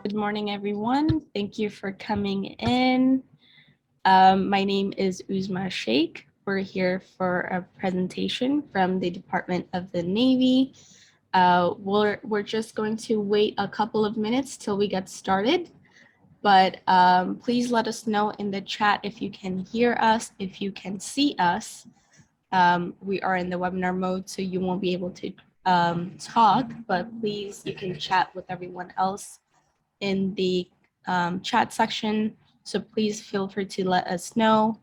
Good morning, everyone. Thank you for coming in. My name is Uzma Sheikh. We're here for a presentation from the Department of the Navy. We're just going to wait a couple of minutes till we get started. But please let us know in the chat if you can hear us, if you can see us. We are in the webinar mode, so you won't be able to talk, but please, you can chat with everyone else in the chat section. So please feel free to let us know.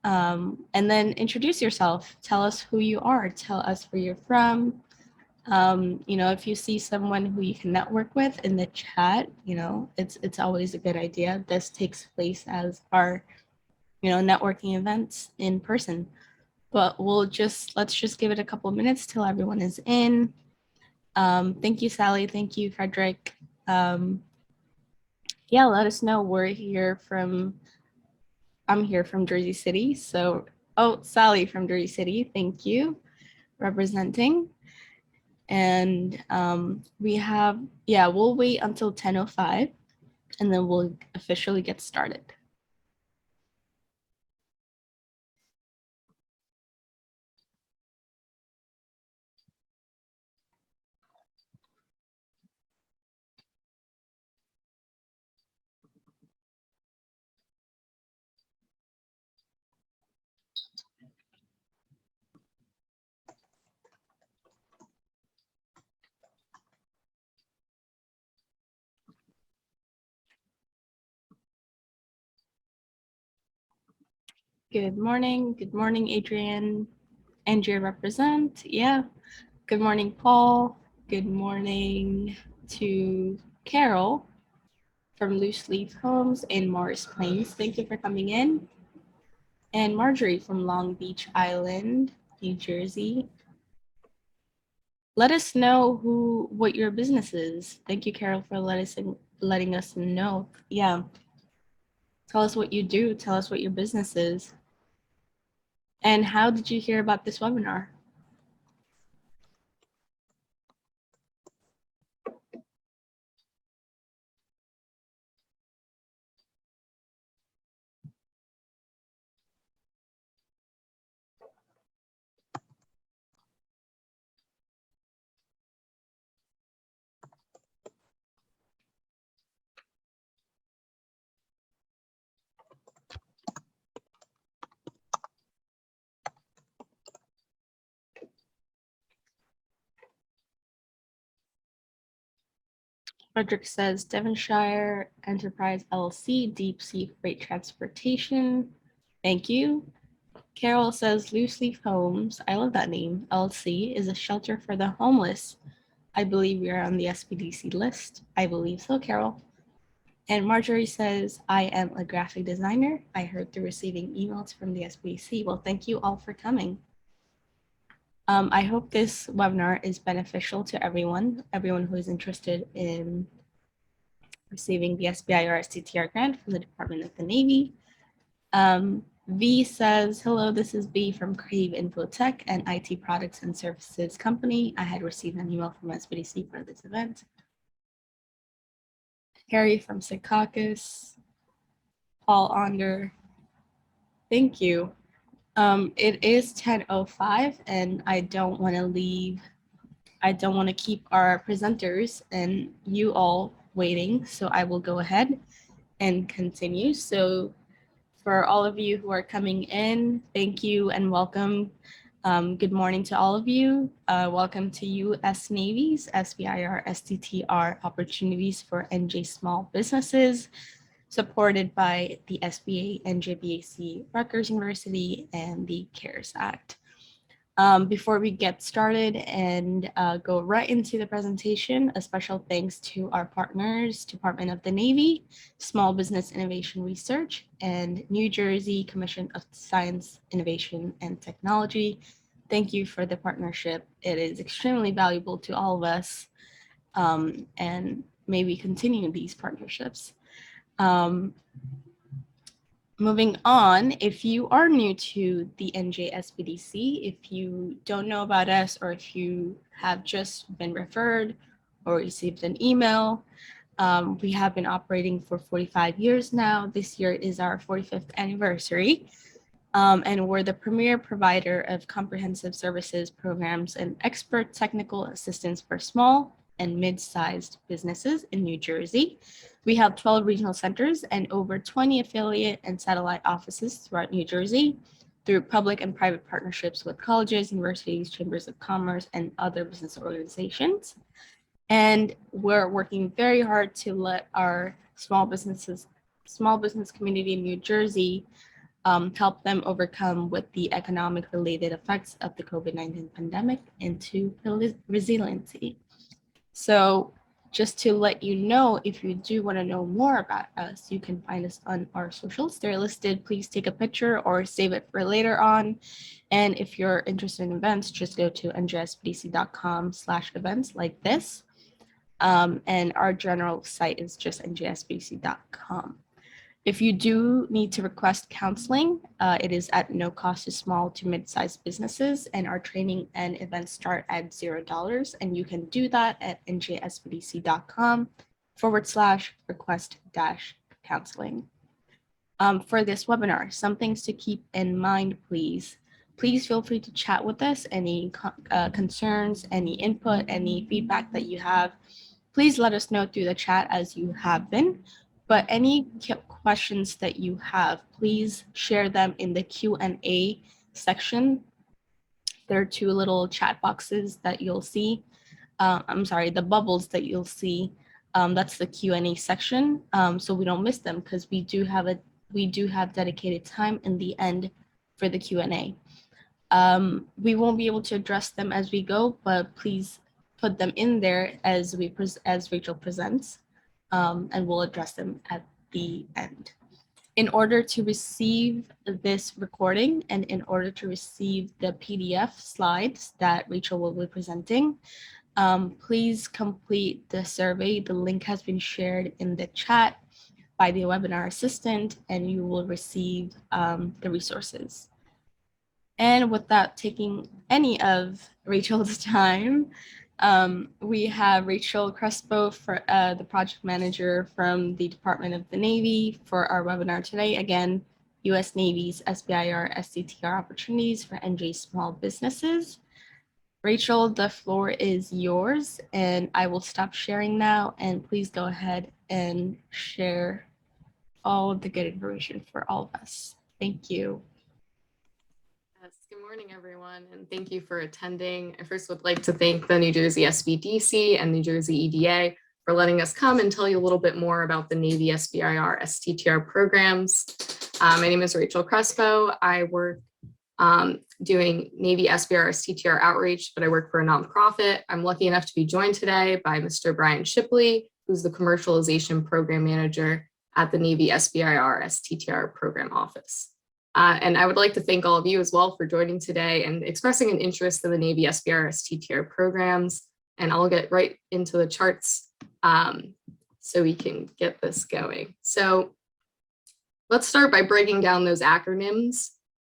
And then introduce yourself. Tell us who you are. Tell us where you're from. If you see someone who you can network with in the chat, it's always a good idea. This takes place as our, networking events in person. But let's just give it a couple of minutes till everyone is in. Thank you, Sally. Thank you, Frederick. Yeah, let us know. I'm here from Jersey City. So, Sally from Jersey City, thank you, representing. And we'll wait until 10:05 and then we'll officially get started. Good morning, Adrian. Andrea represent, yeah. Good morning, Paul. Good morning to Carol from Loose Leaf Homes in Morris Plains. Thank you for coming in. And Marjorie from Long Beach Island, New Jersey. Let us know what your business is. Thank you, Carol, for letting us know. Yeah. Tell us what you do. Tell us what your business is. And how did you hear about this webinar? Frederick says Devonshire Enterprise LLC, Deep Sea Freight Transportation. Thank you. Carol says Loose Leaf Homes, I love that name, LLC, is a shelter for the homeless. I believe we are on the SBDC list. I believe so, Carol. And Marjorie says, I am a graphic designer. I heard through receiving emails from the SBDC. Well, thank you all for coming. I hope this webinar is beneficial to everyone who is interested in receiving the SBIR STTR grant from the Department of the Navy. V says, hello, this is B from Crave Infotech, an IT products and services company. I had received an email from SBDC for this event. Harry from Secaucus, Paul Onder, thank you. It is 10:05 and I don't want to keep our presenters and you all waiting, so I will go ahead and continue. So for all of you who are coming in, thank you and welcome. Good morning to all of you. Welcome to U.S. Navy's SBIR STTR Opportunities for NJ Small Businesses, supported by the SBA, NJBAC, Rutgers University, and the CARES Act. Before we get started and go right into the presentation, a special thanks to our partners, Department of the Navy, Small Business Innovation Research, and New Jersey Commission of Science, Innovation, and Technology. Thank you for the partnership. It is extremely valuable to all of us, and may we continue these partnerships. Moving on, if you are new to the NJSBDC, if you don't know about us, or if you have just been referred or received an email, We have been operating for 45 years now. This year is our 45th anniversary. And we're the premier provider of comprehensive services, programs, and expert technical assistance for small and mid-sized businesses in New Jersey. We have 12 regional centers and over 20 affiliate and satellite offices throughout New Jersey through public and private partnerships with colleges, universities, chambers of commerce, and other business organizations. And we're working very hard to let our small business community in New Jersey help them overcome with the economic related effects of the COVID-19 pandemic into resiliency. So just to let you know, if you do want to know more about us, you can find us on our socials. They're listed. Please take a picture or save it for later on. And if you're interested in events, just go to njsbdc.com/events like this. And our general site is just njsbdc.com. If you do need to request counseling, it is at no cost to small to mid-sized businesses, and our training and events start at $0, and you can do that at njsbdc.com/request-counseling. For this webinar, some things to keep in mind, please. Please feel free to chat with us, any concerns, any input, any feedback that you have. Please let us know through the chat as you have been. But any questions that you have, please share them in the Q&A section. There are two little chat boxes that you'll see. The bubbles that you'll see. That's the Q&A section. So we don't miss them because we do have dedicated time in the end for the Q&A. We won't be able to address them as we go, but please put them in there as Rachel presents. And we'll address them at the end. In order to receive this recording and in order to receive the PDF slides that Rachel will be presenting, please complete the survey. The link has been shared in the chat by the webinar assistant, and you will receive the resources. And without taking any of Rachel's time, we have Rachel Crespo, for the project manager from the Department of the Navy, for our webinar today. Again, U.S. Navy's SBIR STTR opportunities for NJ small businesses. Rachel, the floor is yours, and I will stop sharing now. And please go ahead and share all of the good information for all of us. Thank you. Yes, good morning, everyone, and thank you for attending. I first would like to thank the New Jersey SBDC and New Jersey EDA for letting us come and tell you a little bit more about the Navy SBIR STTR programs. My name is Rachel Crespo. I work doing Navy SBIR STTR outreach, but I work for a nonprofit. I'm lucky enough to be joined today by Mr. Brian Shipley, who's the Commercialization Program Manager at the Navy SBIR STTR Program Office. And I would like to thank all of you as well for joining today and expressing an interest in the Navy SBIR STTR programs. And I'll get right into the charts so we can get this going. So let's start by breaking down those acronyms.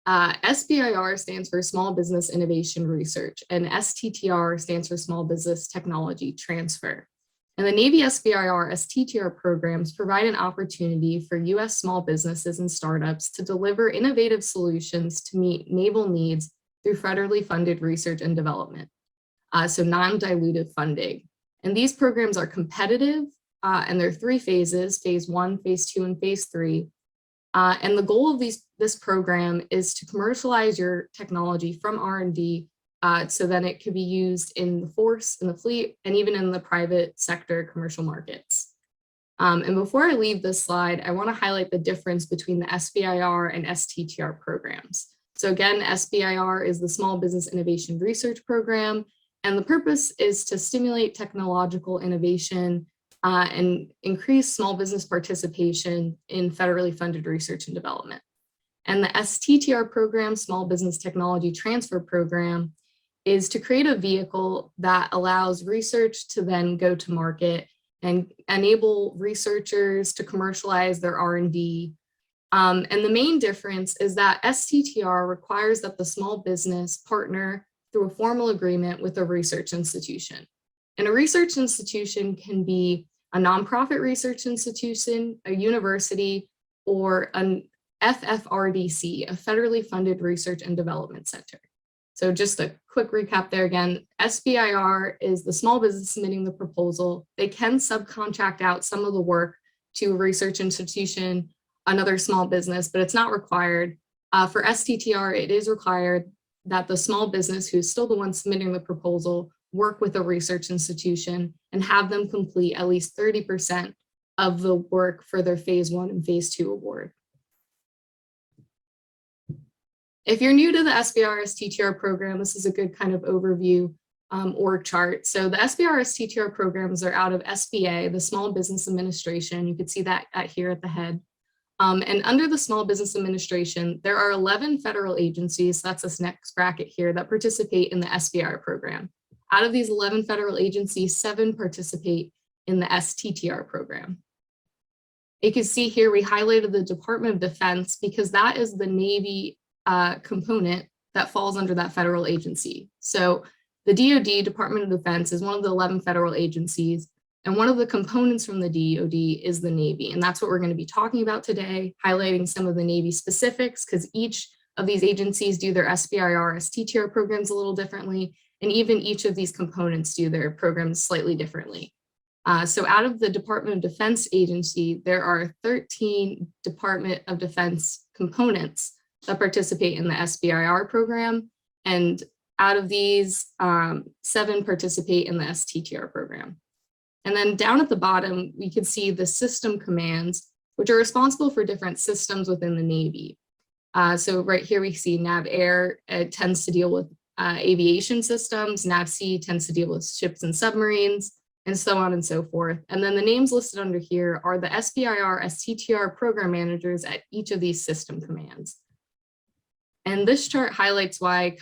SBIR stands for Small Business Innovation Research, and STTR stands for Small Business Technology Transfer. And the Navy SBIR STTR programs provide an opportunity for U.S. small businesses and startups to deliver innovative solutions to meet naval needs through federally funded research and development, so non-dilutive funding. And these programs are competitive, and there are 3 phases, phase 1, phase 2, and phase 3. And the goal of this program is to commercialize your technology from R&D so then it could be used in the force, in the fleet, and even in the private sector commercial markets. And before I leave this slide, I want to highlight the difference between the SBIR and STTR programs. So again, SBIR is the Small Business Innovation Research Program, and the purpose is to stimulate technological innovation and increase small business participation in federally funded research and development. And the STTR program, Small Business Technology Transfer Program, is to create a vehicle that allows research to then go to market and enable researchers to commercialize their R&D. And the main difference is that STTR requires that the small business partner through a formal agreement with a research institution. And a research institution can be a nonprofit research institution, a university, or an FFRDC, a federally funded research and development center. So just a quick recap there again, SBIR is the small business submitting the proposal. They can subcontract out some of the work to a research institution, another small business, but it's not required. For STTR, it is required that the small business, who's still the one submitting the proposal, work with a research institution and have them complete at least 30% of the work for their phase 1 and phase 2 award. If you're new to the SBIR-STTR program, this is a good kind of overview org chart. So the SBIR-STTR programs are out of SBA, the Small Business Administration. You can see that here at the head. And under the Small Business Administration, there are 11 federal agencies, that's this next bracket here, that participate in the SBIR program. Out of these 11 federal agencies, 7 participate in the STTR program. You can see here we highlighted the Department of Defense because that is the Navy component that falls under that federal agency. So the DoD, Department of Defense, is one of the 11 federal agencies, and one of the components from the DoD is the Navy. And that's what we're going to be talking about today, highlighting some of the Navy specifics, because each of these agencies do their SBIR, STTR programs a little differently, and even each of these components do their programs slightly differently. So out of the Department of Defense agency, there are 13 Department of Defense components that participate in the SBIR program. And out of these, 7 participate in the STTR program. And then down at the bottom, we can see the system commands, which are responsible for different systems within the Navy. So right here, we see NAVAIR, it tends to deal with aviation systems, NAVSEA tends to deal with ships and submarines, and so on and so forth. And then the names listed under here are the SBIR, STTR program managers at each of these system commands. And this chart highlights why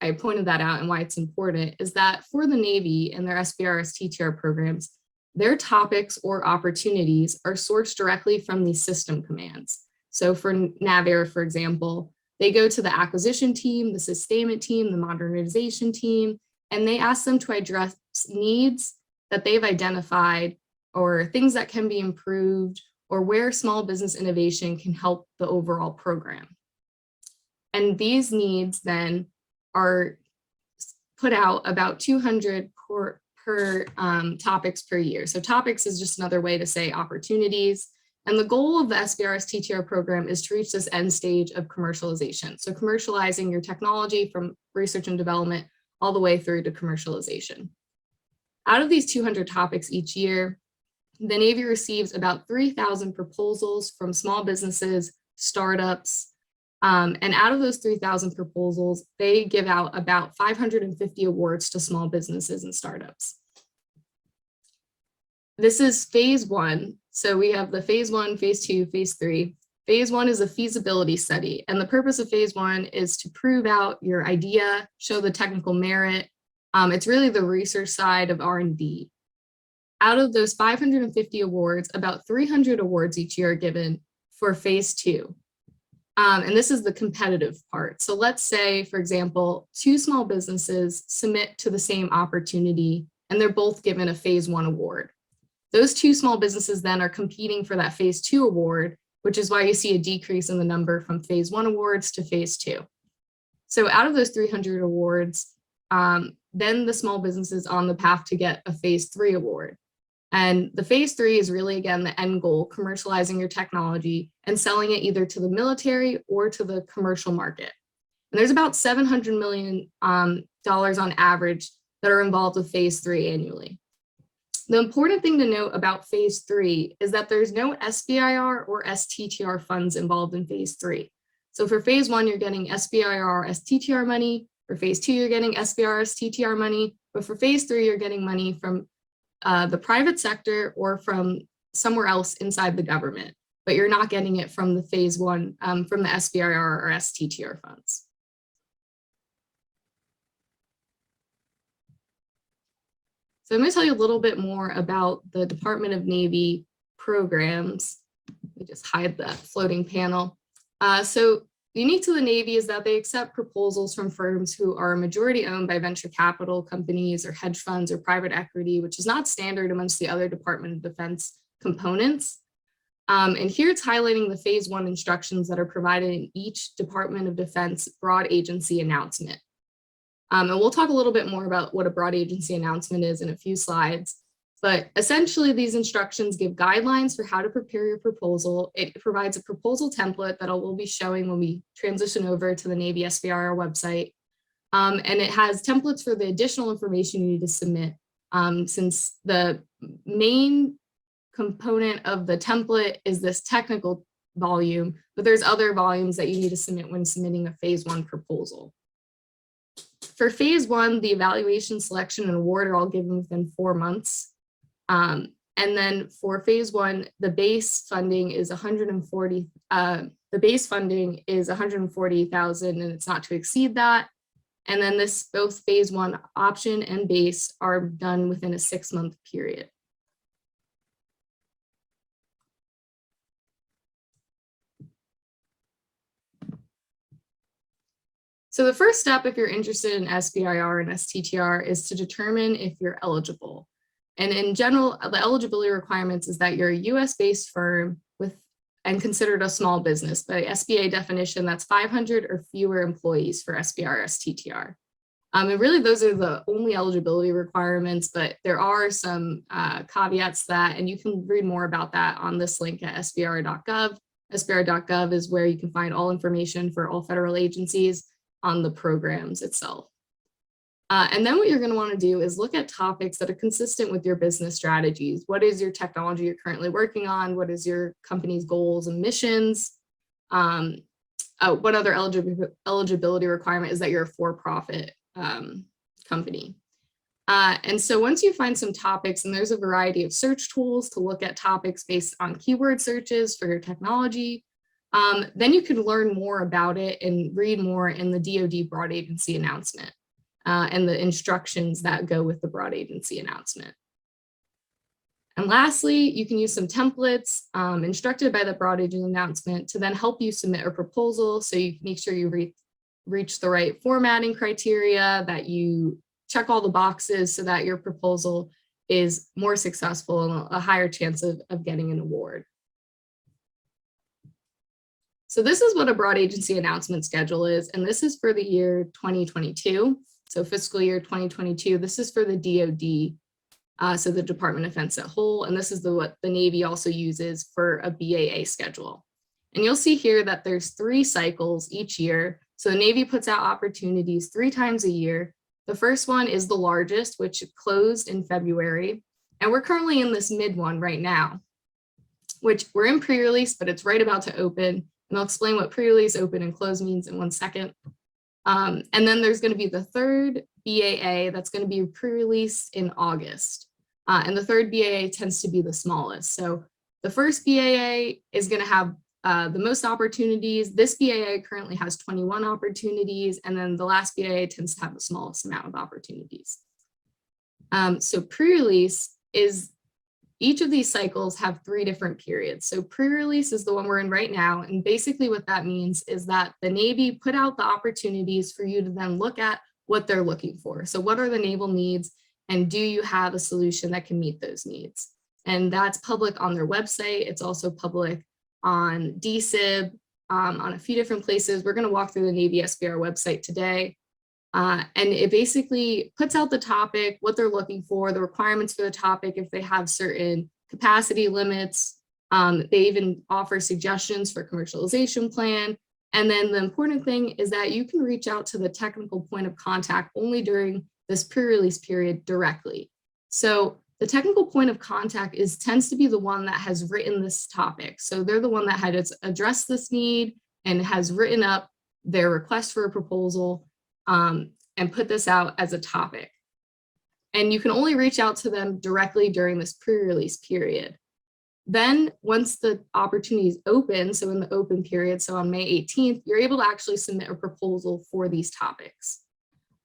I pointed that out and why it's important is that for the Navy and their SBIR, STTR programs, their topics or opportunities are sourced directly from these system commands. So for NAVAIR, for example, they go to the acquisition team, the sustainment team, the modernization team, and they ask them to address needs that they've identified or things that can be improved or where small business innovation can help the overall program. And these needs then are put out about 200 per topics per year. So topics is just another way to say opportunities. And the goal of the SBIR-STTR program is to reach this end stage of commercialization. So commercializing your technology from research and development all the way through to commercialization. Out of these 200 topics each year, the Navy receives about 3,000 proposals from small businesses, startups, and out of those 3,000 proposals, they give out about 550 awards to small businesses and startups. This is phase 1. So we have the phase 1, phase 2, phase 3. Phase 1 is a feasibility study. And the purpose of phase 1 is to prove out your idea, show the technical merit. It's really the research side of R&D. Out of those 550 awards, about 300 awards each year are given for phase 2. And this is the competitive part. So let's say, for example, 2 small businesses submit to the same opportunity and they're both given a phase 1 award. Those 2 small businesses then are competing for that phase 2 award, which is why you see a decrease in the number from phase 1 awards to phase 2. So out of those 300 awards, then the small business is on the path to get a phase 3 award. And the phase 3 is really, again, the end goal, commercializing your technology and selling it either to the military or to the commercial market. And there's about $700 million on average that are involved with phase 3 annually. The important thing to note about phase 3 is that there's no SBIR or STTR funds involved in phase 3. So for phase 1, you're getting SBIR, STTR money. For phase 2, you're getting SBIR, STTR money. But for phase 3, you're getting money from the private sector or from somewhere else inside the government, but you're not getting it from the phase 1, from the SBIR or STTR funds. So I'm going to tell you a little bit more about the Department of Navy programs. Let me just hide that floating panel. So unique to the Navy is that they accept proposals from firms who are majority owned by venture capital companies or hedge funds or private equity, which is not standard amongst the other Department of Defense components. And here it's highlighting the phase 1 instructions that are provided in each Department of Defense broad agency announcement. And we'll talk a little bit more about what a broad agency announcement is in a few slides. But essentially, these instructions give guidelines for how to prepare your proposal. It provides a proposal template that we'll be showing when we transition over to the Navy SBIR website. And it has templates for the additional information you need to submit, since the main component of the template is this technical volume, but there's other volumes that you need to submit when submitting a phase 1 proposal. For phase 1, the evaluation, selection, and award are all given within 4 months. And then for phase 1, the base funding is 140. The base funding is 140,000, and it's not to exceed that. And then both phase 1 option and base are done within a 6-month period. So the first step, if you're interested in SBIR and STTR, is to determine if you're eligible. And in general, the eligibility requirements is that you're a US-based firm and considered a small business. By SBA definition, that's 500 or fewer employees for SBIR, STTR. And really, those are the only eligibility requirements, but there are some caveats that, and you can read more about that on this link at SBIR.gov. SBIR.gov is where you can find all information for all federal agencies on the programs itself. And then what you're going to want to do is look at topics that are consistent with your business strategies. What is your technology you're currently working on? What is your company's goals and missions? What other eligibility requirement is that you're a for-profit company? And so once you find some topics, and there's a variety of search tools to look at topics based on keyword searches for your technology, then you can learn more about it and read more in the DoD broad agency announcement. And the instructions that go with the broad agency announcement. And lastly, you can use some templates instructed by the broad agency announcement to then help you submit a proposal, so you make sure you reach the right formatting criteria, that you check all the boxes so that your proposal is more successful and a higher chance of getting an award. So this is what a broad agency announcement schedule is, and this is for the year 2022. So fiscal year 2022, this is for the DoD, so the Department of Defense at whole, and this is what the Navy also uses for a BAA schedule. And you'll see here that there's 3 cycles each year. So the Navy puts out opportunities 3 times a year. The first one is the largest, which closed in February, and we're currently in this mid one right now, which we're in pre-release, but it's right about to open. And I'll explain what pre-release, open, and close means in 1 second. And then there's going to be the 3rd BAA that's going to be pre-released in August. And the 3rd BAA tends to be the smallest. So the first BAA is going to have the most opportunities. This BAA currently has 21 opportunities, and then the last BAA tends to have the smallest amount of opportunities. So pre-release is, each of these cycles have 3 different periods. So pre-release is the one we're in right now. And basically what that means is that the Navy put out the opportunities for you to then look at what they're looking for. So what are the naval needs, and do you have a solution that can meet those needs? And that's public on their website. It's also public on DSIB, on a few different places. We're going to walk through the Navy SBIR website today. And it basically puts out the topic, what they're looking for, the requirements for the topic, if they have certain capacity limits. They even offer suggestions for commercialization plan. And then the important thing is that you can reach out to the technical point of contact only during this pre-release period directly. So the technical point of contact tends to be the one that has written this topic. So they're the one that has addressed this need and has written up their request for a proposal and put this out as a topic. And you can only reach out to them directly during this pre-release period. Then once the opportunities open, so in the open period, so on May 18th, you're able to actually submit a proposal for these topics.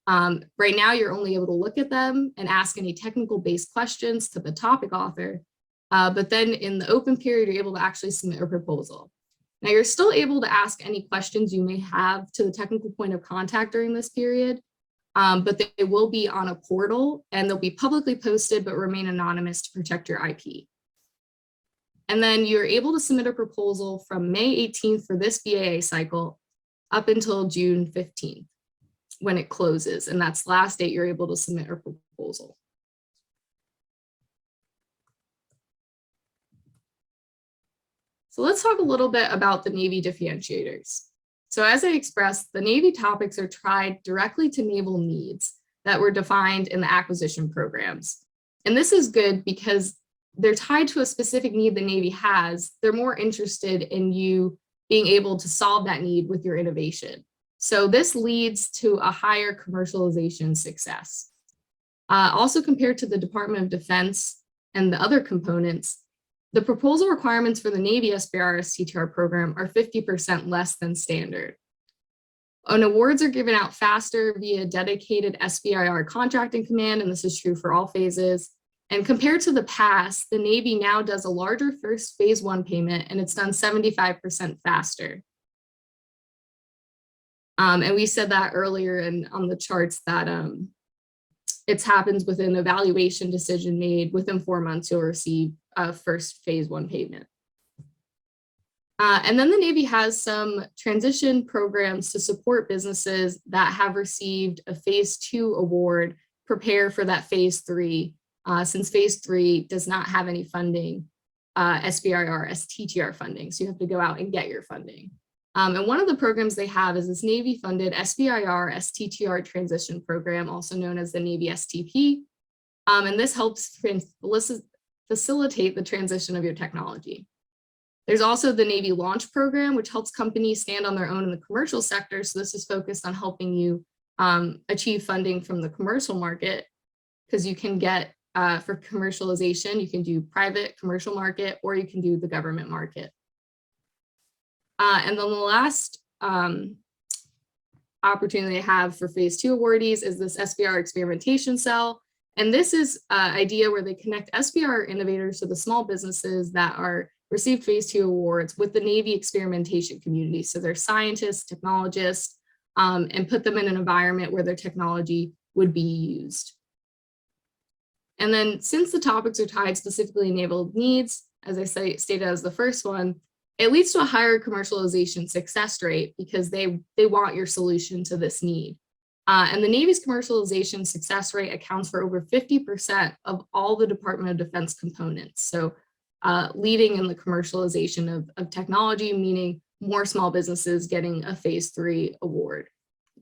Right now, you're only able to look at them and ask any technical based questions to the topic author. But then in the open period, you're able to actually submit a proposal. Now you're still able to ask any questions you may have to the technical point of contact during this period, but they will be on a portal and they'll be publicly posted but remain anonymous to protect your IP. And then you're able to submit a proposal from May 18th for this BAA cycle up until June 15th when it closes. And that's the last date you're able to submit a proposal. So let's talk a little bit about the Navy differentiators. So as I expressed, the Navy topics are tied directly to naval needs that were defined in the acquisition programs. And this is good because they're tied to a specific need the Navy has. They're more interested in you being able to solve that need with your innovation. So this leads to a higher commercialization success. Also compared to the Department of Defense and the other components, the proposal requirements for the Navy SBIRSTTR program are 50% less than standard. And awards are given out faster via dedicated SBIR contracting command, and this is true for all phases. And compared to the past, the Navy now does a larger first phase 1 payment, and it's done 75% faster. And we said that earlier on the charts that it happens with an evaluation decision made within 4 months, you'll receive a first phase 1 payment. And then the Navy has some transition programs to support businesses that have received a phase 2 award, prepare for that phase 3. Since phase 3 does not have any funding, SBIR, STTR funding. So you have to go out and get your funding. And one of the programs they have is this Navy funded SBIR, STTR transition program, also known as the Navy STP. And this helps facilitate the transition of your technology. There's also the Navy launch program, which helps companies stand on their own in the commercial sector. So this is focused on helping you achieve funding from the commercial market, because you can get for commercialization, you can do private commercial market, or you can do the government market. And then the last opportunity I have for phase 2 awardees is this SBIR experimentation cell. And this is an idea where they connect SBIR innovators to the small businesses that are received phase 2 awards with the Navy experimentation community. So they're scientists, technologists, and put them in an environment where their technology would be used. And then since the topics are tied specifically to naval needs, as I stated as the first one, it leads to a higher commercialization success rate because they want your solution to this need. And the Navy's commercialization success rate accounts for over 50% of all the Department of Defense components. So leading in the commercialization of technology, meaning more small businesses getting a phase 3 award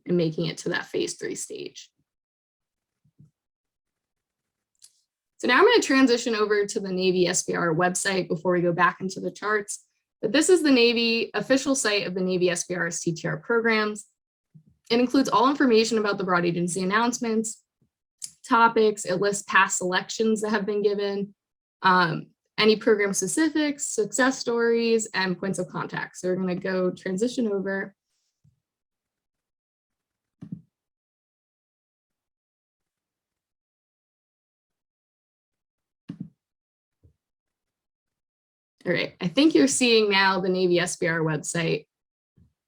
and making it to that phase 3 stage. So now I'm going to transition over to the Navy SBIR website before we go back into the charts. But this is the Navy official site of the Navy SBIRSTTR programs. It includes all information about the broad agency announcements, topics. It lists past selections that have been given, any program specifics, success stories, and points of contact. So we're going to go transition over. All right, I think you're seeing now the Navy SBIR website.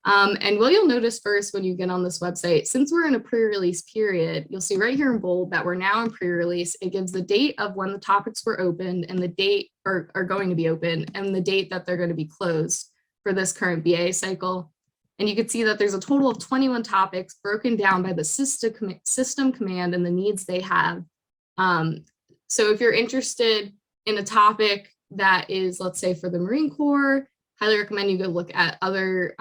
And what you'll notice first when you get on this website, since we're in a pre-release period, you'll see right here in bold that we're now in pre-release. It gives the date of when the topics were opened and the date are going to be open and the date that they're going to be closed for this current BA cycle. And you can see that there's a total of 21 topics broken down by the system command and the needs they have. So if you're interested in a topic that is, let's say, for the Marine Corps, highly recommend you go look at other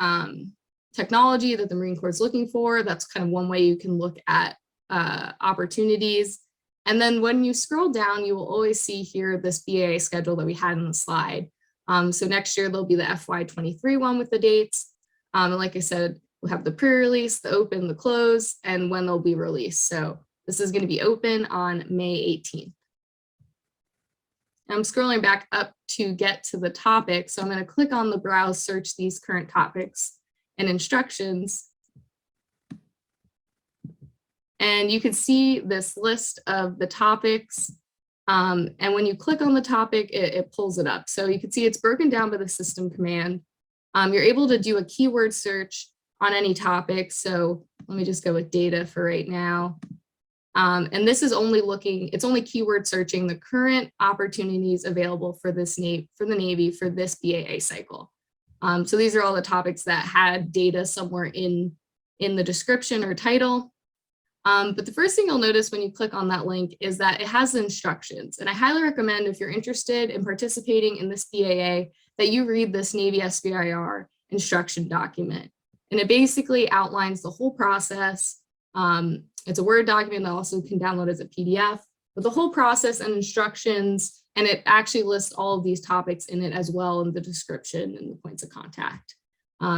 technology that the Marine Corps is looking for. That's kind of one way you can look at opportunities. And then when you scroll down, you will always see here this BA schedule that we had in the slide. So next year, there'll be the FY23 one with the dates. And like I said, we'll have the pre-release, the open, the close, and when they'll be released. So this is going to be open on May 18th. I'm scrolling back up to get to the topic. So I'm going to click on the browse, search these current topics and instructions. And you can see this list of the topics. And when you click on the topic, it pulls it up. So you can see it's broken down by the system command. You're able to do a keyword search on any topic. So let me just go with data for right now. And this is only it's only keyword searching the current opportunities available for the Navy for this BAA cycle. So these are all the topics that had data somewhere in the description or title. But the first thing you'll notice when you click on that link is that it has the instructions. And I highly recommend, if you're interested in participating in this BAA, that you read this Navy SBIR instruction document. And it basically outlines the whole process. It's a Word document that also can download as a PDF, but the whole process and instructions, and it actually lists all of these topics in it as well in the description and the points of contact.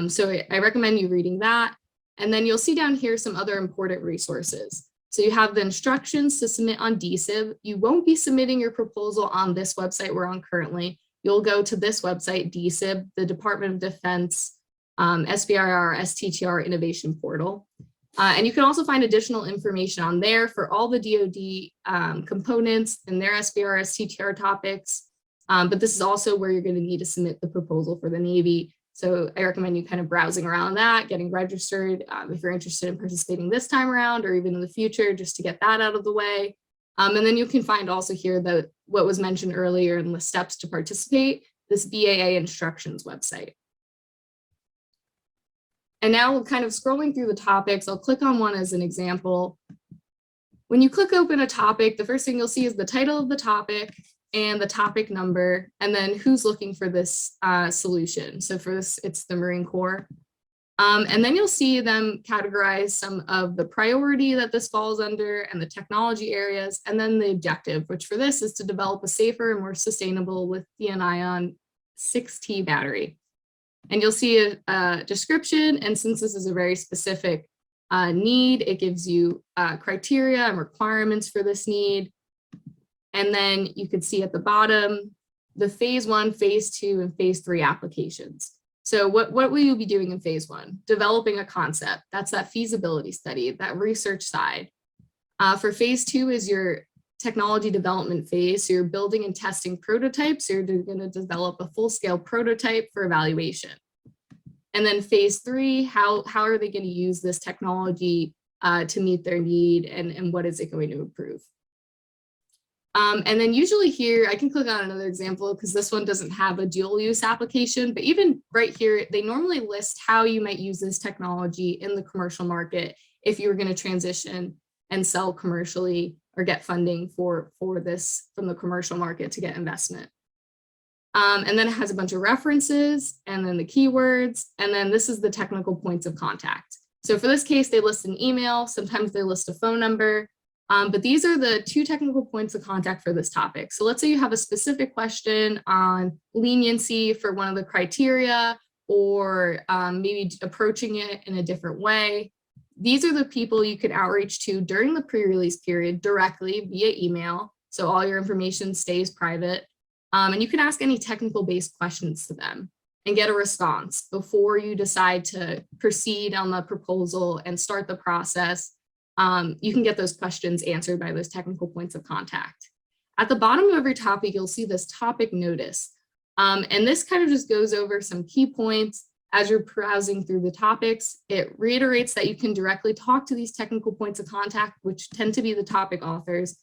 So I recommend you reading that. And then you'll see down here some other important resources. So you have the instructions to submit on DSIB. You won't be submitting your proposal on this website we're on currently. You'll go to this website, DSIB, the Department of Defense, SBIR, STTR Innovation Portal. And you can also find additional information on there for all the DoD components and their SBIR, STTR topics. But this is also where you're going to need to submit the proposal for the Navy. So I recommend you kind of browsing around that, getting registered if you're interested in participating this time around or even in the future, just to get that out of the way. And then you can find also here what was mentioned earlier in the steps to participate, this BAA instructions website. And now kind of scrolling through the topics, I'll click on one as an example. When you click open a topic, the first thing you'll see is the title of the topic and the topic number, and then who's looking for this solution. So for this, it's the Marine Corps. And then you'll see them categorize some of the priority that this falls under and the technology areas, and then the objective, which for this is to develop a safer and more sustainable lithium-ion 6T battery. And you'll see a description, and since this is a very specific need, it gives you criteria and requirements for this need. And then you can see at the bottom, the phase 1, phase 2, and phase 3 applications. So what will you be doing in phase 1? Developing a concept. That's that feasibility study, that research side. For phase 2 is your technology development phase. So you're building and testing prototypes. So you're going to develop a full-scale prototype for evaluation. And then phase 3, how are they going to use this technology to meet their need, and what is it going to improve? And then usually here, I can click on another example because this one doesn't have a dual use application, but even right here, they normally list how you might use this technology in the commercial market if you were going to transition and sell commercially or get funding for this from the commercial market to get investment. And then it has a bunch of references and then the keywords, and then this is the technical points of contact. So for this case, they list an email, sometimes they list a phone number. But these are the 2 technical points of contact for this topic. So let's say you have a specific question on leniency for one of the criteria, or maybe approaching it in a different way. These are the people you can outreach to during the pre-release period directly via email. So all your information stays private. And you can ask any technical based questions to them and get a response before you decide to proceed on the proposal and start the process. You can get those questions answered by those technical points of contact. At the bottom of every topic, you'll see this topic notice. And this kind of just goes over some key points as you're browsing through the topics. It reiterates that you can directly talk to these technical points of contact, which tend to be the topic authors,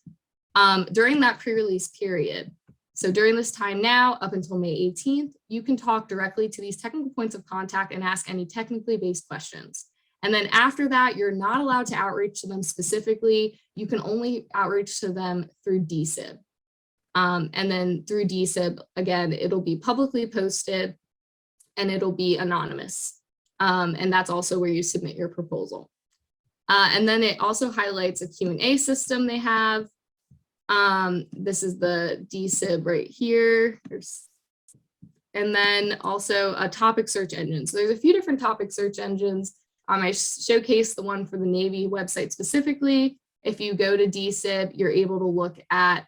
during that pre-release period. So during this time now, up until May 18th, you can talk directly to these technical points of contact and ask any technically based questions. And then after that, you're not allowed to outreach to them specifically. You can only outreach to them through DSIB. And then through DSIB, again, it'll be publicly posted and it'll be anonymous. And that's also where you submit your proposal. And then it also highlights a Q&A system they have. This is the DSIB right here. And then also a topic search engine. So there's a few different topic search engines. I showcased the one for the Navy website specifically. If you go to DSIB, you're able to look at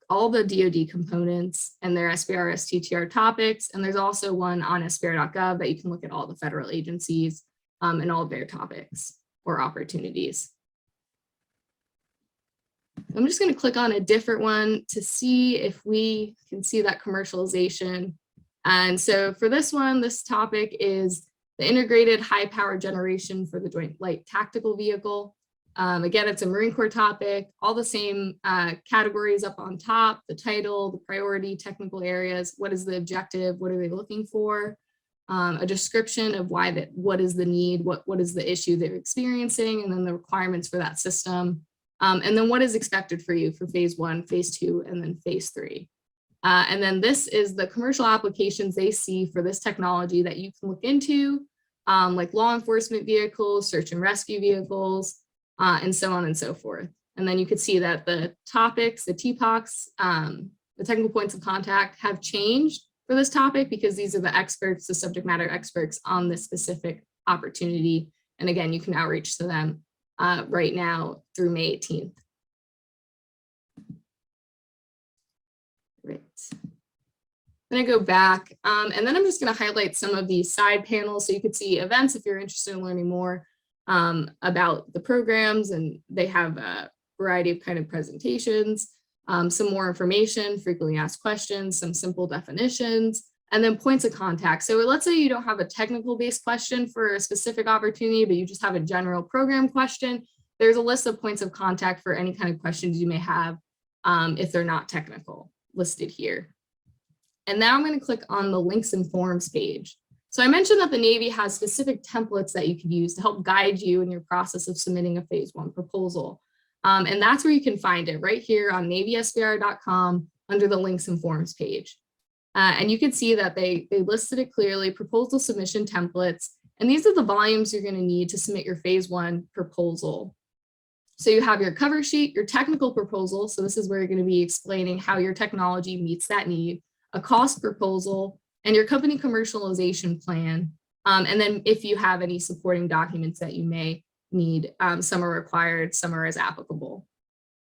all the DoD components and their SBIR, STTR topics. And there's also one on SBIR.gov that you can look at all the federal agencies and all of their topics or opportunities. I'm just going to click on a different one to see if we can see that commercialization. And so for this one, this topic is the integrated high power generation for the Joint Light Tactical Vehicle. Again, it's a Marine Corps topic, all the same categories up on top, the title, the priority, technical areas, what is the objective, what are they looking for, a description of what is the need, what is the issue they're experiencing, and then the requirements for that system, and then what is expected for you for phase 1, phase 2, and then phase 3. And then this is the commercial applications they see for this technology that you can look into, like law enforcement vehicles, search and rescue vehicles, and so on and so forth. And then you could see that the topics, the TPOCs, the technical points of contact have changed for this topic because these are the experts, the subject matter experts on this specific opportunity. And again, you can outreach to them right now through May 18th. Right. Then I go back and then I'm just going to highlight some of these side panels so you can see events if you're interested in learning more about the programs, and they have a variety of kind of presentations, some more information, frequently asked questions, some simple definitions, and then points of contact. So let's say you don't have a technical based question for a specific opportunity, but you just have a general program question. There's a list of points of contact for any kind of questions you may have if they're not technical, listed here. And now I'm going to click on the links and forms page. So I mentioned that the Navy has specific templates that you can use to help guide you in your process of submitting a phase 1 proposal. And that's where you can find it right here on NavySBIR.com under the links and forms page. And you can see that they listed it clearly, proposal submission templates. And these are the volumes you're going to need to submit your phase 1 proposal. So you have your cover sheet, your technical proposal. So this is where you're going to be explaining how your technology meets that need, a cost proposal, and your company commercialization plan. And then if you have any supporting documents that you may need, some are required, some are as applicable.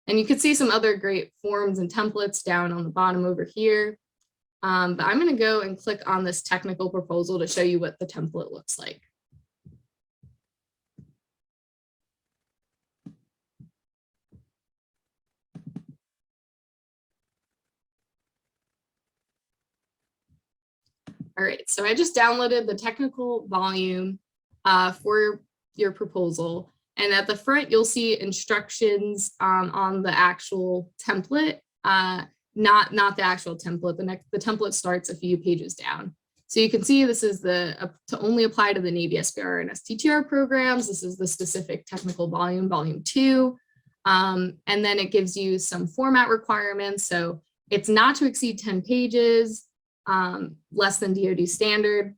And you can see some other great forms and templates down on the bottom over here. But I'm going to go and click on this technical proposal to show you what the template looks like. All right, so I just downloaded the technical volume for your proposal. And at the front, you'll see instructions on the actual template, not the actual template. The template starts a few pages down. So you can see this is to only apply to the Navy SBIR and STTR programs. This is the specific technical volume, volume 2. And then it gives you some format requirements. So it's not to exceed 10 pages. Less than DoD standard,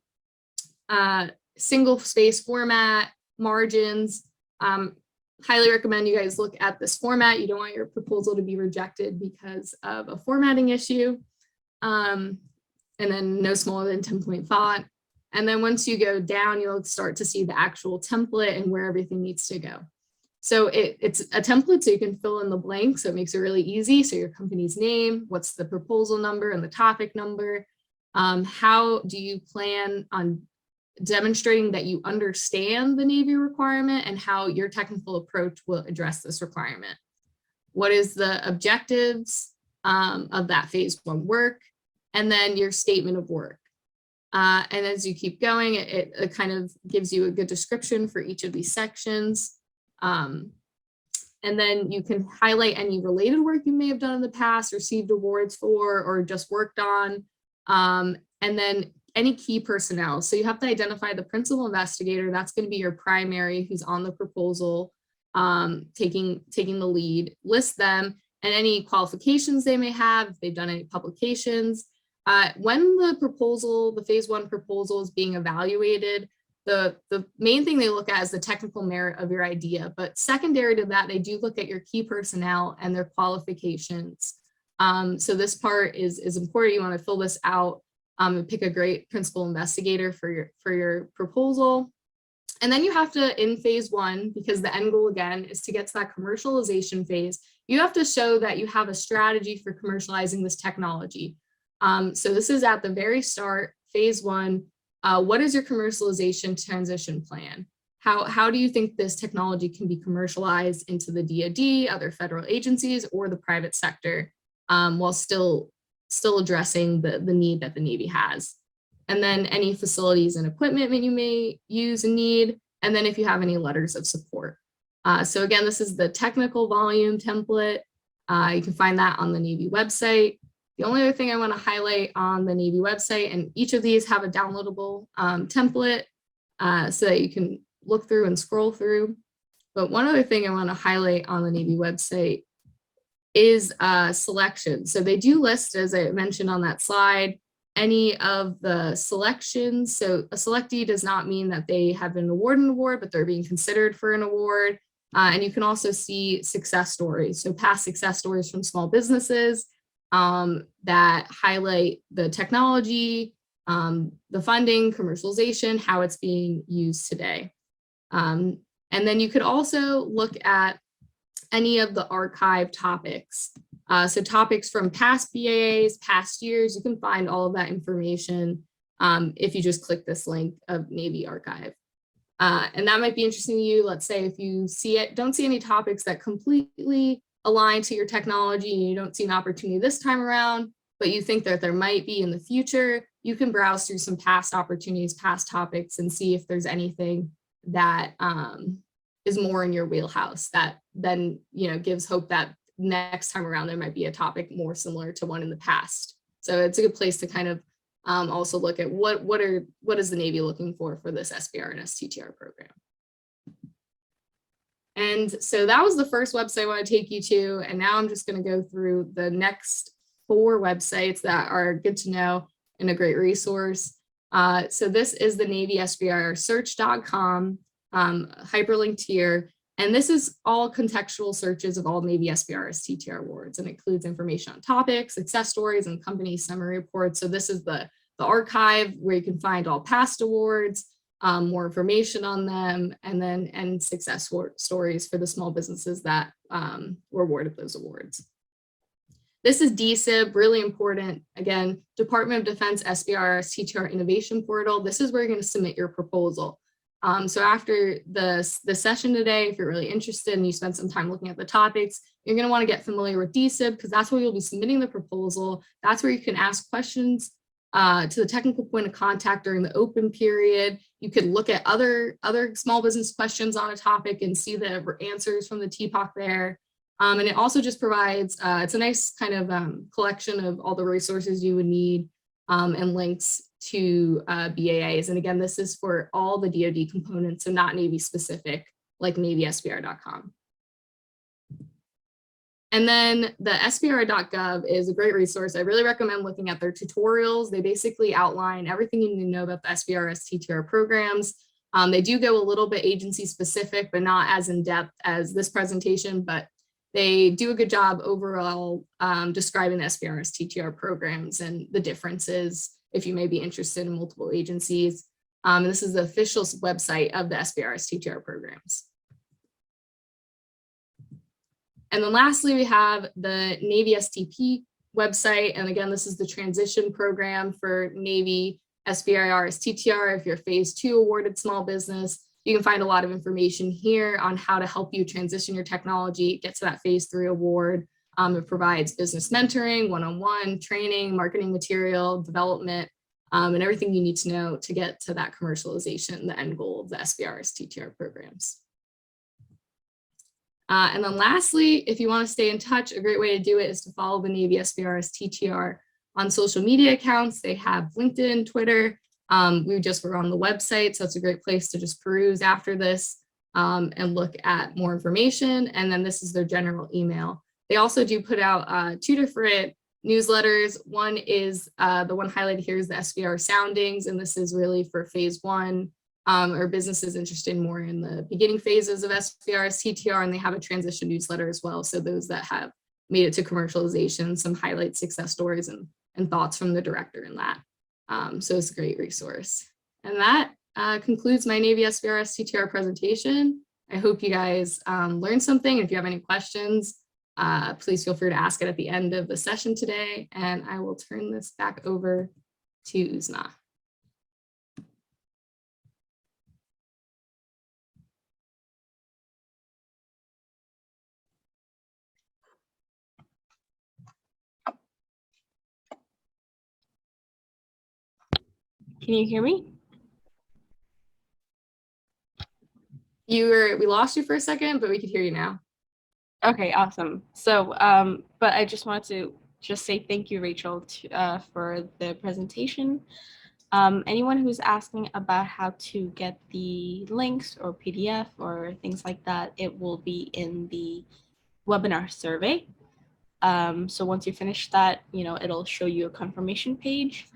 single space format, margins. Highly recommend you guys look at this format. You don't want your proposal to be rejected because of a formatting issue. And then no smaller than 10-point font. And then once you go down, you'll start to see the actual template and where everything needs to go. So it's a template so you can fill in the blanks. So it makes it really easy. So your company's name, what's the proposal number and the topic number. How do you plan on demonstrating that you understand the Navy requirement and how your technical approach will address this requirement? What is the objectives of that phase 1 work? And then your statement of work. And as you keep going, it kind of gives you a good description for each of these sections. And then you can highlight any related work you may have done in the past, received awards for, or just worked on. And then any key personnel. So you have to identify the principal investigator. That's going to be your primary who's on the proposal, taking the lead, list them and any qualifications they may have, if they've done any publications. When the phase 1 proposal is being evaluated, the main thing they look at is the technical merit of your idea. But secondary to that, they do look at your key personnel and their qualifications. So this part is important. You want to fill this out and pick a great principal investigator for your proposal. And then you have to, in phase 1, because the end goal again is to get to that commercialization phase, you have to show that you have a strategy for commercializing this technology. So this is at the very start, phase 1. What is your commercialization transition plan? How do you think this technology can be commercialized into the DoD, other federal agencies, or the private sector, while still addressing the need that the Navy has? and then any facilities and equipment that you may use and need, and then if you have any letters of support. So again, this is the technical volume template. You can find that on the Navy website. The only other thing I want to highlight on the Navy website, and each of these have a downloadable template so that you can look through and scroll through. But one other thing I want to highlight on the Navy website is selection. So they do list, as I mentioned on that slide, any of the selections. So a selectee does not mean that they have been awarded an award, but they're being considered for an award. And you can also see success stories. So past success stories from small businesses that highlight the technology, the funding, commercialization, how it's being used today. And then you could also look at any of the archive topics. So topics from past BAAs, past years, you can find all of that information if you just click this link of Navy Archive. And that might be interesting to you. Let's say if you don't see any topics that completely align to your technology and you don't see an opportunity this time around, but you think that there might be in the future, you can browse through some past opportunities, past topics, and see if there's anything that is more in your wheelhouse that then gives hope that next time around there might be a topic more similar to one in the past. So it's a good place to kind of also look at what is the Navy looking for this SBIR and STTR program. And so that was the first website I want to take you to, and now I'm just going to go through the next 4 websites that are good to know and a great resource. So this is the Navy SBIR search.com, hyperlinked here. And this is all contextual searches of all Navy SBIR STTR awards, and includes information on topics, success stories, and company summary reports. So this is the archive where you can find all past awards, more information on them, and success stories for the small businesses that were awarded those awards. This is DSIB, really important. Again, Department of Defense SBIR STTR Innovation Portal. This is where you're going to submit your proposal. So after the session today, if you're really interested and you spend some time looking at the topics, you're going to want to get familiar with DSIB, because that's where you'll be submitting the proposal. That's where you can ask questions to the technical point of contact during the open period. You could look at other small business questions on a topic and see the answers from the TPOC there. And it also just provides, it's a nice kind of collection of all the resources you would need and links to BAAs. And again, this is for all the DoD components, so not Navy specific, like NavySBIR.com. And then the SBIR.gov is a great resource. I really recommend looking at their tutorials. They basically outline everything you need to know about the SBIR STTR programs. They do go a little bit agency specific, but not as in depth as this presentation, but they do a good job overall describing the SBIR STTR programs and the differences if you may be interested in multiple agencies. And this is the official website of the SBIR STTR programs. And then lastly, we have the Navy STP website. And again, this is the transition program for Navy SBIR STTR. If you're phase 2 awarded small business, you can find a lot of information here on how to help you transition your technology, get to that phase 3 award. It provides business mentoring, one-on-one training, marketing material, development, and everything you need to know to get to that commercialization, the end goal of the SBIR STTR programs. And then lastly, if you want to stay in touch, a great way to do it is to follow the Navy SBIR STTR on social media accounts. They have LinkedIn, Twitter. We just were on the website, so it's a great place to just peruse after this and look at more information. And then this is their general email. They also do put out 2 different newsletters. One is the one highlighted here is the SBIR Soundings, and this is really for phase 1 or businesses interested more in the beginning phases of SBIR STTR, and they have a transition newsletter as well. So those that have made it to commercialization, some highlight success stories and thoughts from the director in that. So it's a great resource. And that concludes my Navy SBIR STTR presentation. I hope you guys learned something. If you have any questions, please feel free to ask it at the end of the session today. And I will turn this back over to Uzma. Can you hear me? We lost you for a second, but we could hear you now. Okay, awesome. So, but I just wanted to just say thank you, Rachel, for the presentation. Anyone who's asking about how to get the links or PDF or things like that, it will be in the webinar survey. So once you finish that, it'll show you a confirmation page.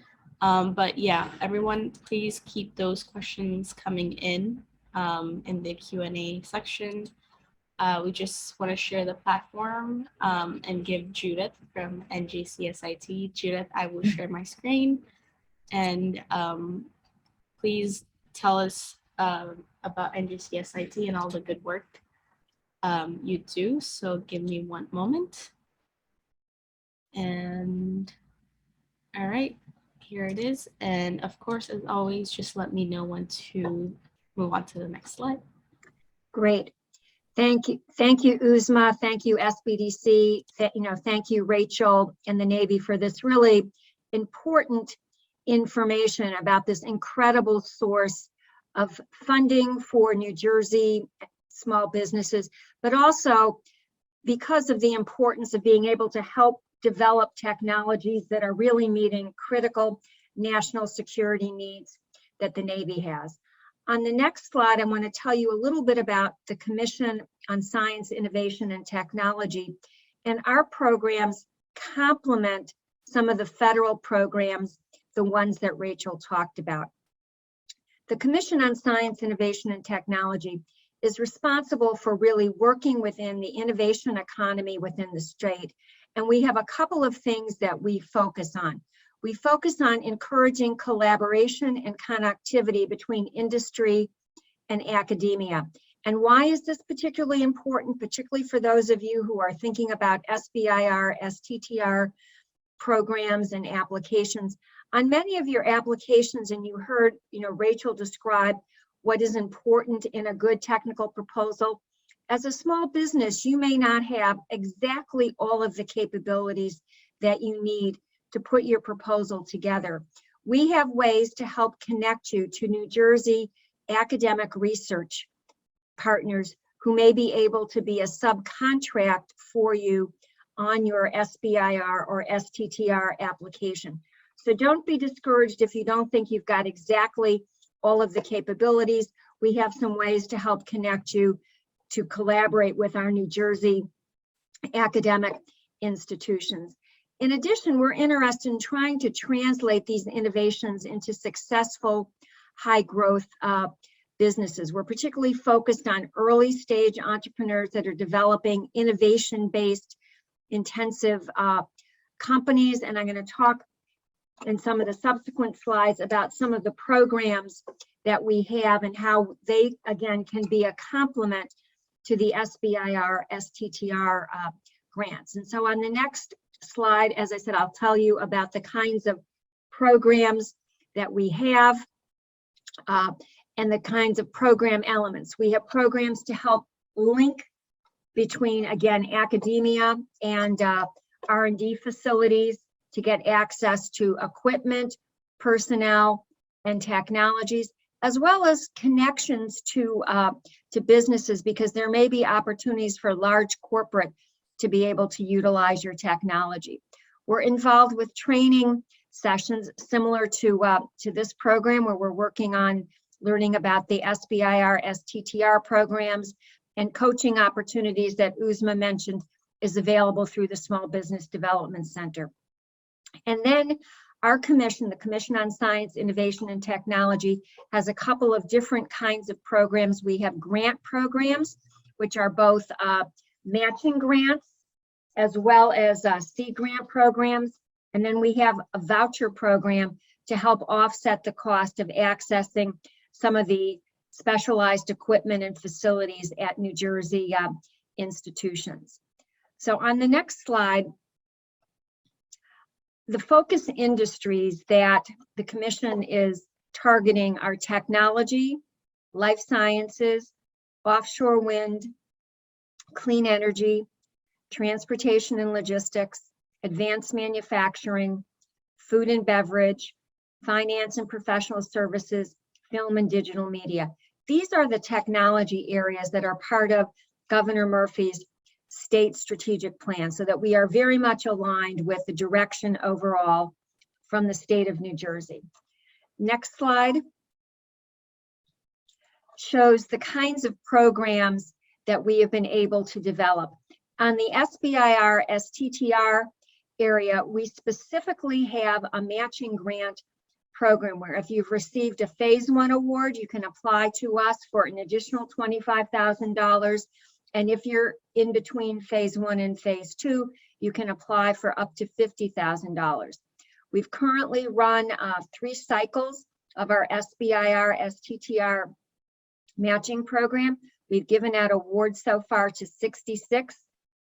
But yeah, everyone, please keep those questions coming in the Q&A section. We just want to share the platform and give Judith from NJCSIT. Judith, I will share my screen, and please tell us about NJCSIT and all the good work you do. So give me one moment. And all right, here it is. And of course, as always, just let me know when to move on to the next slide. Great. Thank you, Uzma. Thank you, SBDC. Thank you, Rachel and the Navy for this really important information about this incredible source of funding for New Jersey small businesses, but also because of the importance of being able to help develop technologies that are really meeting critical national security needs that the Navy has. On the next slide, I want to tell you a little bit about the Commission on Science, Innovation, and Technology. And our programs complement some of the federal programs, the ones that Rachel talked about. The Commission on Science, Innovation, and Technology is responsible for really working within the innovation economy within the state. And we have a couple of things that we focus on. We focus on encouraging collaboration and connectivity between industry and academia. And why is this particularly important, particularly for those of you who are thinking about SBIR, STTR programs and applications? On many of your applications, and you heard Rachel describe what is important in a good technical proposal. As a small business, you may not have exactly all of the capabilities that you need to put your proposal together. We have ways to help connect you to New Jersey academic research partners who may be able to be a subcontract for you on your SBIR or STTR application. So don't be discouraged if you don't think you've got exactly all of the capabilities. We have some ways to help connect you to collaborate with our New Jersey academic institutions. In addition, we're interested in trying to translate these innovations into successful high growth businesses. We're particularly focused on early stage entrepreneurs that are developing innovation-based intensive companies. And I'm going to talk in some of the subsequent slides about some of the programs that we have and how they, again, can be a complement to the SBIR, STTR grants. And so on the next slide, as I said, I'll tell you about the kinds of programs that we have and the kinds of program elements. We have programs to help link between, again, academia and R&D facilities to get access to equipment, personnel, and technologies, as well as connections to businesses, because there may be opportunities for large corporate to be able to utilize your technology. We're involved with training sessions similar to this program, where we're working on learning about the SBIR, STTR programs, and coaching opportunities that Uzma mentioned is available through the Small Business Development Center. And then our commission, the Commission on Science, Innovation, and Technology, has a couple of different kinds of programs. We have grant programs, which are both matching grants as well as seed grant programs. And then we have a voucher program to help offset the cost of accessing some of the specialized equipment and facilities at New Jersey institutions. So on the next slide, the focus industries that the Commission is targeting are technology, life sciences, offshore wind, clean energy, transportation and logistics, advanced manufacturing, food and beverage, finance and professional services, film and digital media. These are the technology areas that are part of Governor Murphy's state strategic plan, so that we are very much aligned with the direction overall from the state of New Jersey. Next slide shows the kinds of programs that we have been able to develop. On the SBIR, STTR area, we specifically have a matching grant program where if you've received a phase 1 award, you can apply to us for an additional $25,000. And if you're in between phase 1 and phase 2, you can apply for up to $50,000. We've currently run 3 cycles of our SBIR, STTR matching program. We've given out awards so far to 66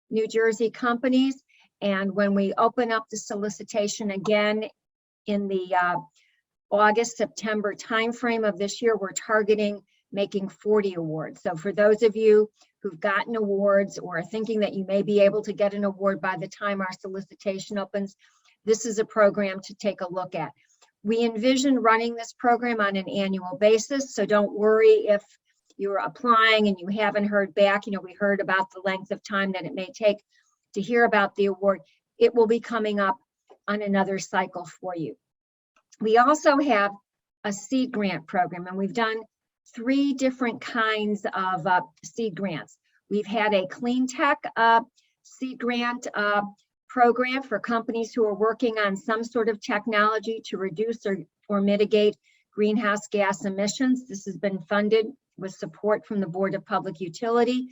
New Jersey companies. And when we open up the solicitation again in the August, September timeframe of this year, we're targeting making 40 awards. So for those of you who've gotten awards or are thinking that you may be able to get an award by the time our solicitation opens, this is a program to take a look at. We envision running this program on an annual basis, so don't worry if you're applying and you haven't heard back. You know, we heard about the length of time that it may take to hear about the award. It will be coming up on another cycle for you. We also have a seed grant program, and we've done 3 different kinds of seed grants. We've had a CleanTech seed grant program for companies who are working on some sort of technology to reduce or mitigate greenhouse gas emissions. This has been funded with support from the Board of Public Utility.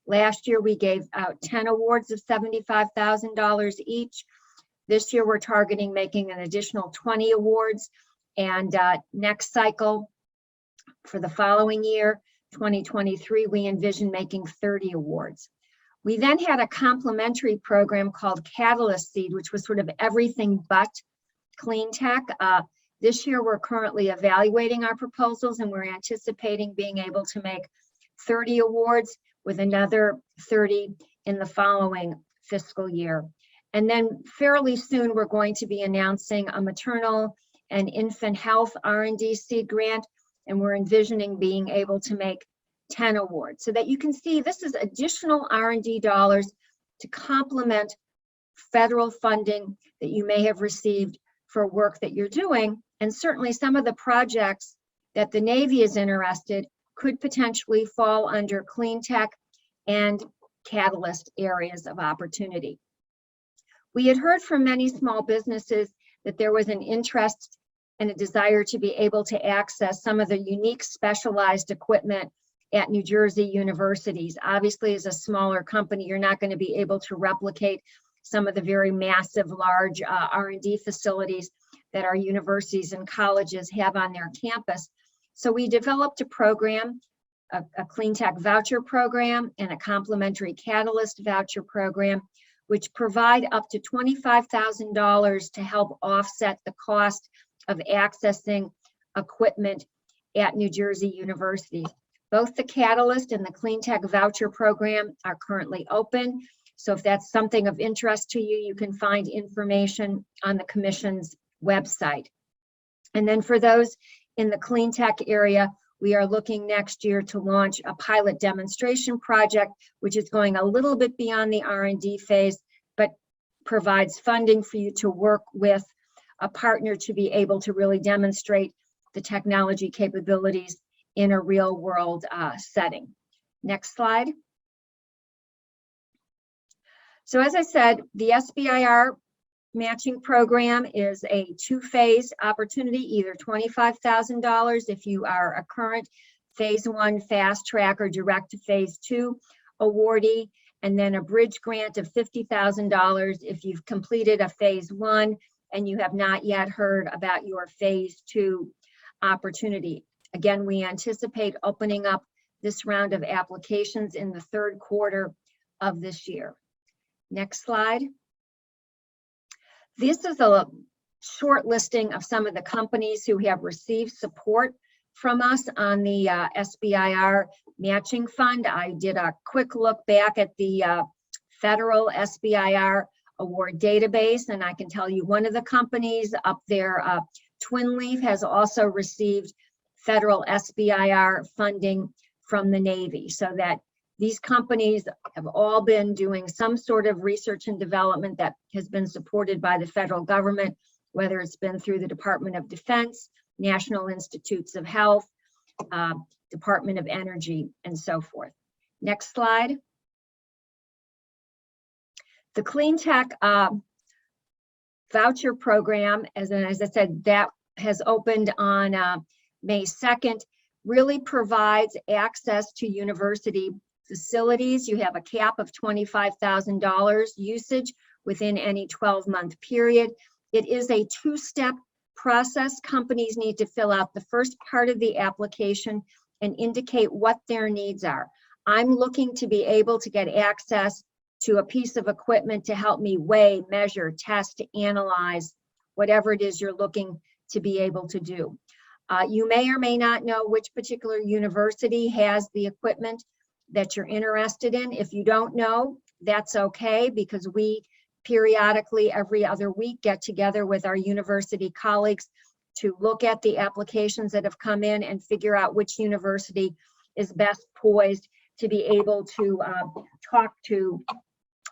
Last year, we gave out 10 awards of $75,000 each. This year, we're targeting making an additional 20 awards. And next cycle, for the following year, 2023, we envision making 30 awards. We then had a complementary program called Catalyst Seed, which was sort of everything but CleanTech. This year, we're currently evaluating our proposals, and we're anticipating being able to make 30 awards with another 30 in the following fiscal year. And then fairly soon, we're going to be announcing a maternal and infant health R&D seed grant, and we're envisioning being able to make 10 awards, so that you can see this is additional R&D dollars to complement federal funding that you may have received for work that you're doing. And certainly some of the projects that the Navy is interested could potentially fall under CleanTech and Catalyst areas of opportunity. We had heard from many small businesses that there was an interest and a desire to be able to access some of the unique specialized equipment at New Jersey universities. Obviously, as a smaller company, you're not going to be able to replicate some of the very massive, large R&D facilities that our universities and colleges have on their campus. So we developed a program, a CleanTech voucher program and a complementary Catalyst voucher program, which provide up to $25,000 to help offset the cost of accessing equipment at New Jersey universities. Both the Catalyst and the CleanTech voucher program are currently open. So if that's something of interest to you, you can find information on the Commission's website. And then for those in the CleanTech area, we are looking next year to launch a pilot demonstration project, which is going a little bit beyond the R&D phase, but provides funding for you to work with a partner to be able to really demonstrate the technology capabilities in a real world setting. Next slide. So as I said, the SBIR matching program is a 2-phase opportunity, either $25,000 if you are a current phase 1 fast track or direct to phase 2 awardee, and then a bridge grant of $50,000 if you've completed a phase 1 and you have not yet heard about your phase 2 opportunity. Again, we anticipate opening up this round of applications in the 3rd quarter of this year. Next slide. This is a short listing of some of the companies who have received support from us on the SBIR matching fund. I did a quick look back at the federal SBIR award database, and I can tell you one of the companies up there Twinleaf has also received federal SBIR funding from the Navy, so that these companies have all been doing some sort of research and development that has been supported by the federal government, whether it's been through the Department of Defense, National Institutes of Health, Department of Energy, and so forth. Next slide. The CleanTech voucher program, as I said, that has opened on May 2nd, really provides access to university facilities. You have a cap of $25,000 usage within any 12-month period. It is a two-step process. Companies need to fill out the first part of the application and indicate what their needs are. I'm looking to be able to get access to a piece of equipment to help me weigh, measure, test, analyze, whatever it is you're looking to be able to do. You may or may not know which particular university has the equipment that you're interested in. If you don't know, that's okay, because we periodically every other week get together with our university colleagues to look at the applications that have come in and figure out which university is best poised to be able to talk to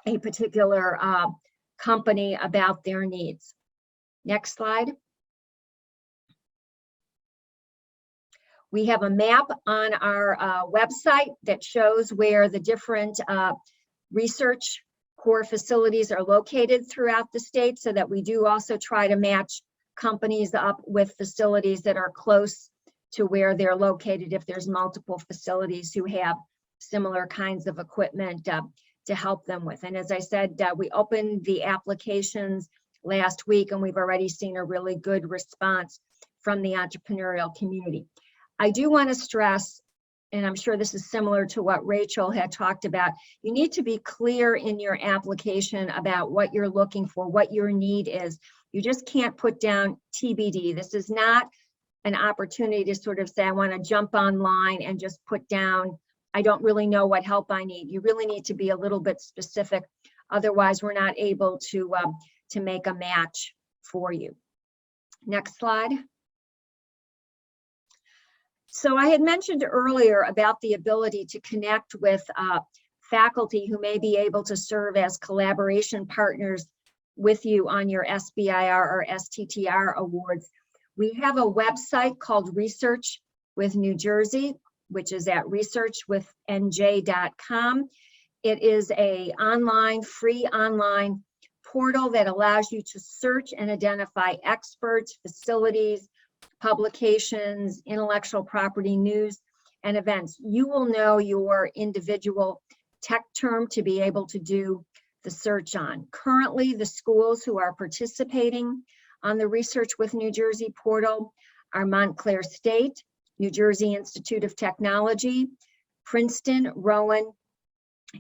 a particular company about their needs. Next slide. We have a map on our website that shows where the different research core facilities are located throughout the state, so that we do also try to match companies up with facilities that are close to where they're located if there's multiple facilities who have similar kinds of equipment to help them with. And as I said, we opened the applications last week and we've already seen a really good response from the entrepreneurial community. I do want to stress, and I'm sure this is similar to what Rachel had talked about, you need to be clear in your application about what you're looking for, what your need is. You just can't put down TBD. This is not an opportunity to sort of say, I want to jump online and just put down, I don't really know what help I need. You really need to be a little bit specific. Otherwise, we're not able to make a match for you. Next slide. So I had mentioned earlier about the ability to connect with faculty who may be able to serve as collaboration partners with you on your SBIR or STTR awards. We have a website called Research with New Jersey, which is at researchwithnj.com. It is a free online portal that allows you to search and identify experts, facilities, publications, intellectual property news, and events. You will know your individual tech term to be able to do the search on. Currently, the schools who are participating on the Research with New Jersey portal are Montclair State, New Jersey Institute of Technology, Princeton, Rowan,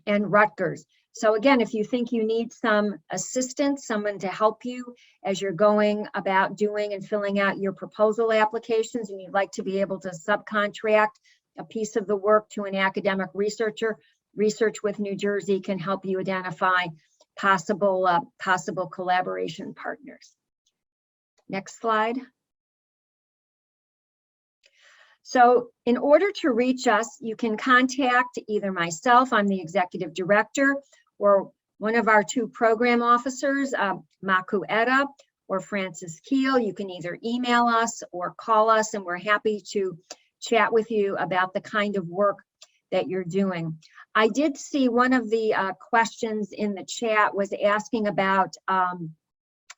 and Rutgers. So again, if you think you need some assistance, someone to help you as you're going about doing and filling out your proposal applications, and you'd like to be able to subcontract a piece of the work to an academic researcher, Research with New Jersey can help you identify possible collaboration partners. Next slide. So in order to reach us, you can contact either myself, I'm the executive director, or one of our two program officers, Maku Etta or Francis Keel. You can either email us or call us, and we're happy to chat with you about the kind of work that you're doing. I did see one of the questions in the chat was asking about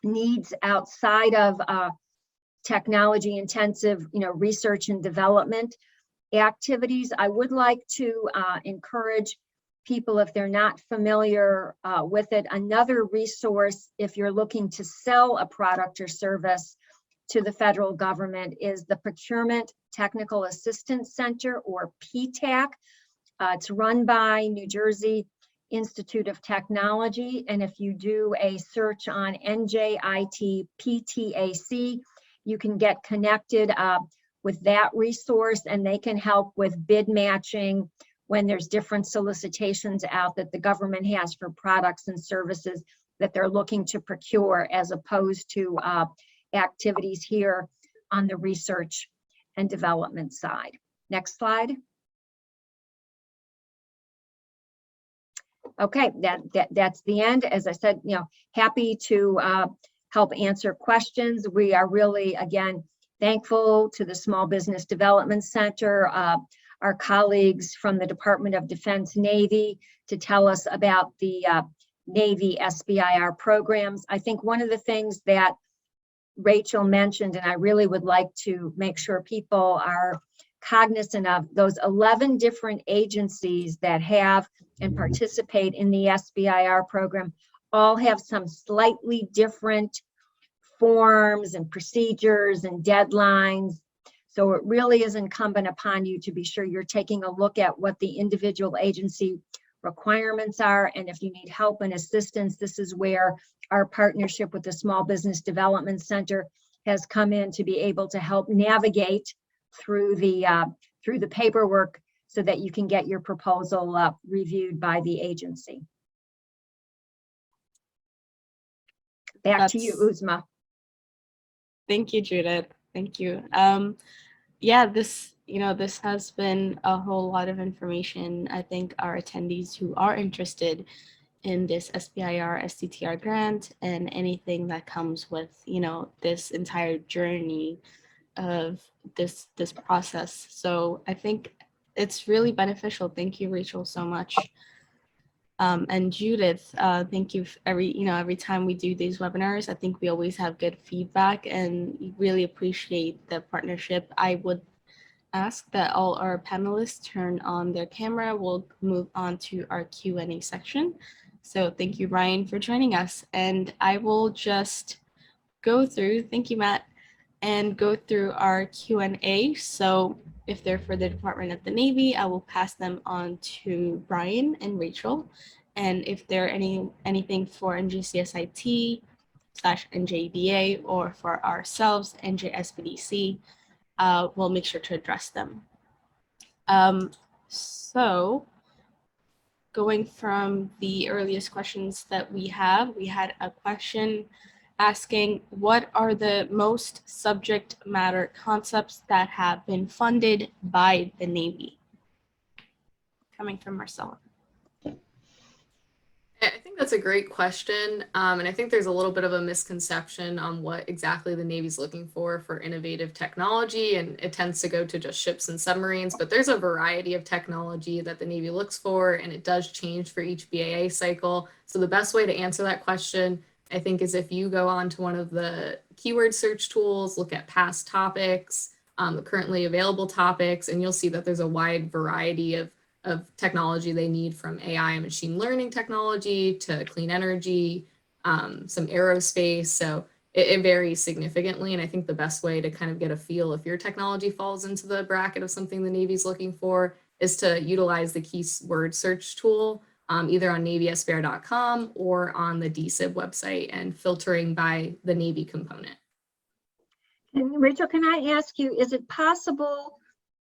needs outside of technology intensive, research and development activities. I would like to encourage people, if they're not familiar with it, another resource if you're looking to sell a product or service to the federal government is the Procurement Technical Assistance Center, or PTAC. It's run by New Jersey Institute of Technology, and if you do a search on NJIT-PTAC, you can get connected with that resource, and they can help with bid matching when there's different solicitations out that the government has for products and services that they're looking to procure, as opposed to activities here on the research and development side. Next slide. Okay, that's the end. As I said, happy to help answer questions. We are really, again, thankful to the Small Business Development Center, our colleagues from the Department of Defense Navy, to tell us about the Navy SBIR programs. I think one of the things that Rachel mentioned, and I really would like to make sure people are cognizant of, those 11 different agencies that have and participate in the SBIR program all have some slightly different forms and procedures and deadlines. So it really is incumbent upon you to be sure you're taking a look at what the individual agency requirements are. And if you need help and assistance, this is where our partnership with the Small Business Development Center has come in to be able to help navigate through the paperwork so that you can get your proposal reviewed by the agency. Back to you, Uzma. Thank you, Judith. Thank you. Yeah, this has been a whole lot of information. I think our attendees who are interested in this SBIR STTR grant and anything that comes with, this entire journey of this process. So I think it's really beneficial. Thank you, Rachel, so much. And Judith, thank you. Every time we do these webinars, I think we always have good feedback and really appreciate the partnership. I would ask that all our panelists turn on their camera. We'll move on to our Q&A section. So thank you, Ryan, for joining us. And I will just go through, thank you, Matt, and go through our Q&A. So if they're for the Department of the Navy, I will pass them on to Brian and Rachel. And if they're anything for NJCSIT/NJEDA or for ourselves, NJSBDC, we'll make sure to address them. So going from the earliest questions that we had a question asking, what are the most subject matter concepts that have been funded by the Navy? Coming from Marcella. I think that's a great question. And I think there's a little bit of a misconception on what exactly the Navy's looking for innovative technology. And it tends to go to just ships and submarines, but there's a variety of technology that the Navy looks for, and it does change for each BAA cycle. So the best way to answer that question, I think, is if you go on to one of the keyword search tools, look at past topics, the currently available topics, and you'll see that there's a wide variety of technology they need, from AI and machine learning technology to clean energy, some aerospace. So it varies significantly. And I think the best way to kind of get a feel if your technology falls into the bracket of something the Navy's looking for is to utilize the keyword search tool, either on navysbir.com or on the DCIB website, and filtering by the Navy component. And Rachel, can I ask you, is it possible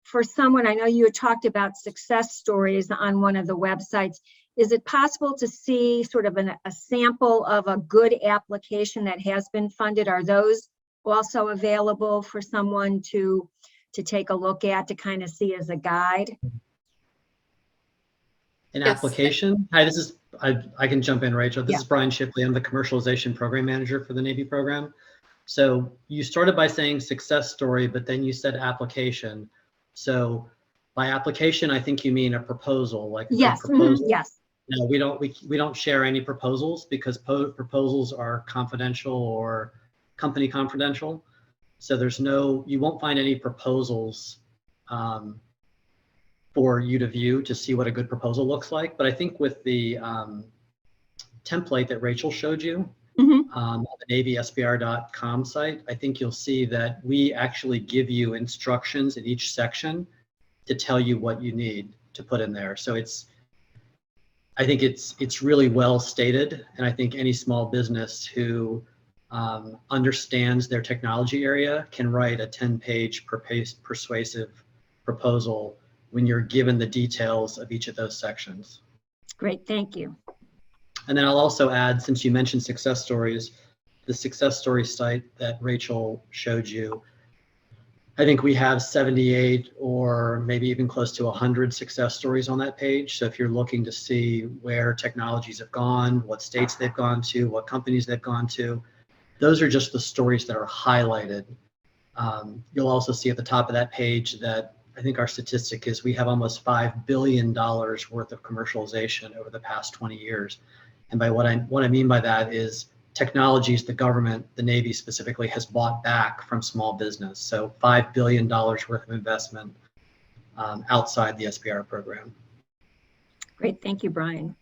for someone, I know you had talked about success stories on one of the websites, is it possible to see sort of a sample of a good application that has been funded? Are those also available for someone to take a look at, to kind of see as a guide? An application? Hi, I can jump in, Rachel. This is Brian Shipley. I'm the Commercialization Program Manager for the Navy program. So you started by saying success story, but then you said application. So by application, I think you mean a proposal, like a proposal. Yes. No, we don't share any proposals because proposals are confidential or company confidential. So you won't find any proposals for you to view to see what a good proposal looks like. But I think with the template that Rachel showed you on the navysbir.com site, I think you'll see that we actually give you instructions in each section to tell you what you need to put in there. So I think it's really well stated, and I think any small business who understands their technology area can write a 10-page persuasive proposal when you're given the details of each of those sections. Great, thank you. And then I'll also add, since you mentioned success stories, the success story site that Rachel showed you, I think we have 78 or maybe even close to 100 success stories on that page. So if you're looking to see where technologies have gone, what states they've gone to, what companies they've gone to, those are just the stories that are highlighted. You'll also see at the top of that page that I think our statistic is we have almost $5 billion worth of commercialization over the past 20 years. And by what I mean by that is technologies the government, the Navy specifically, has bought back from small business. So $5 billion worth of investment outside the SBIR program. Great, thank you, Brian.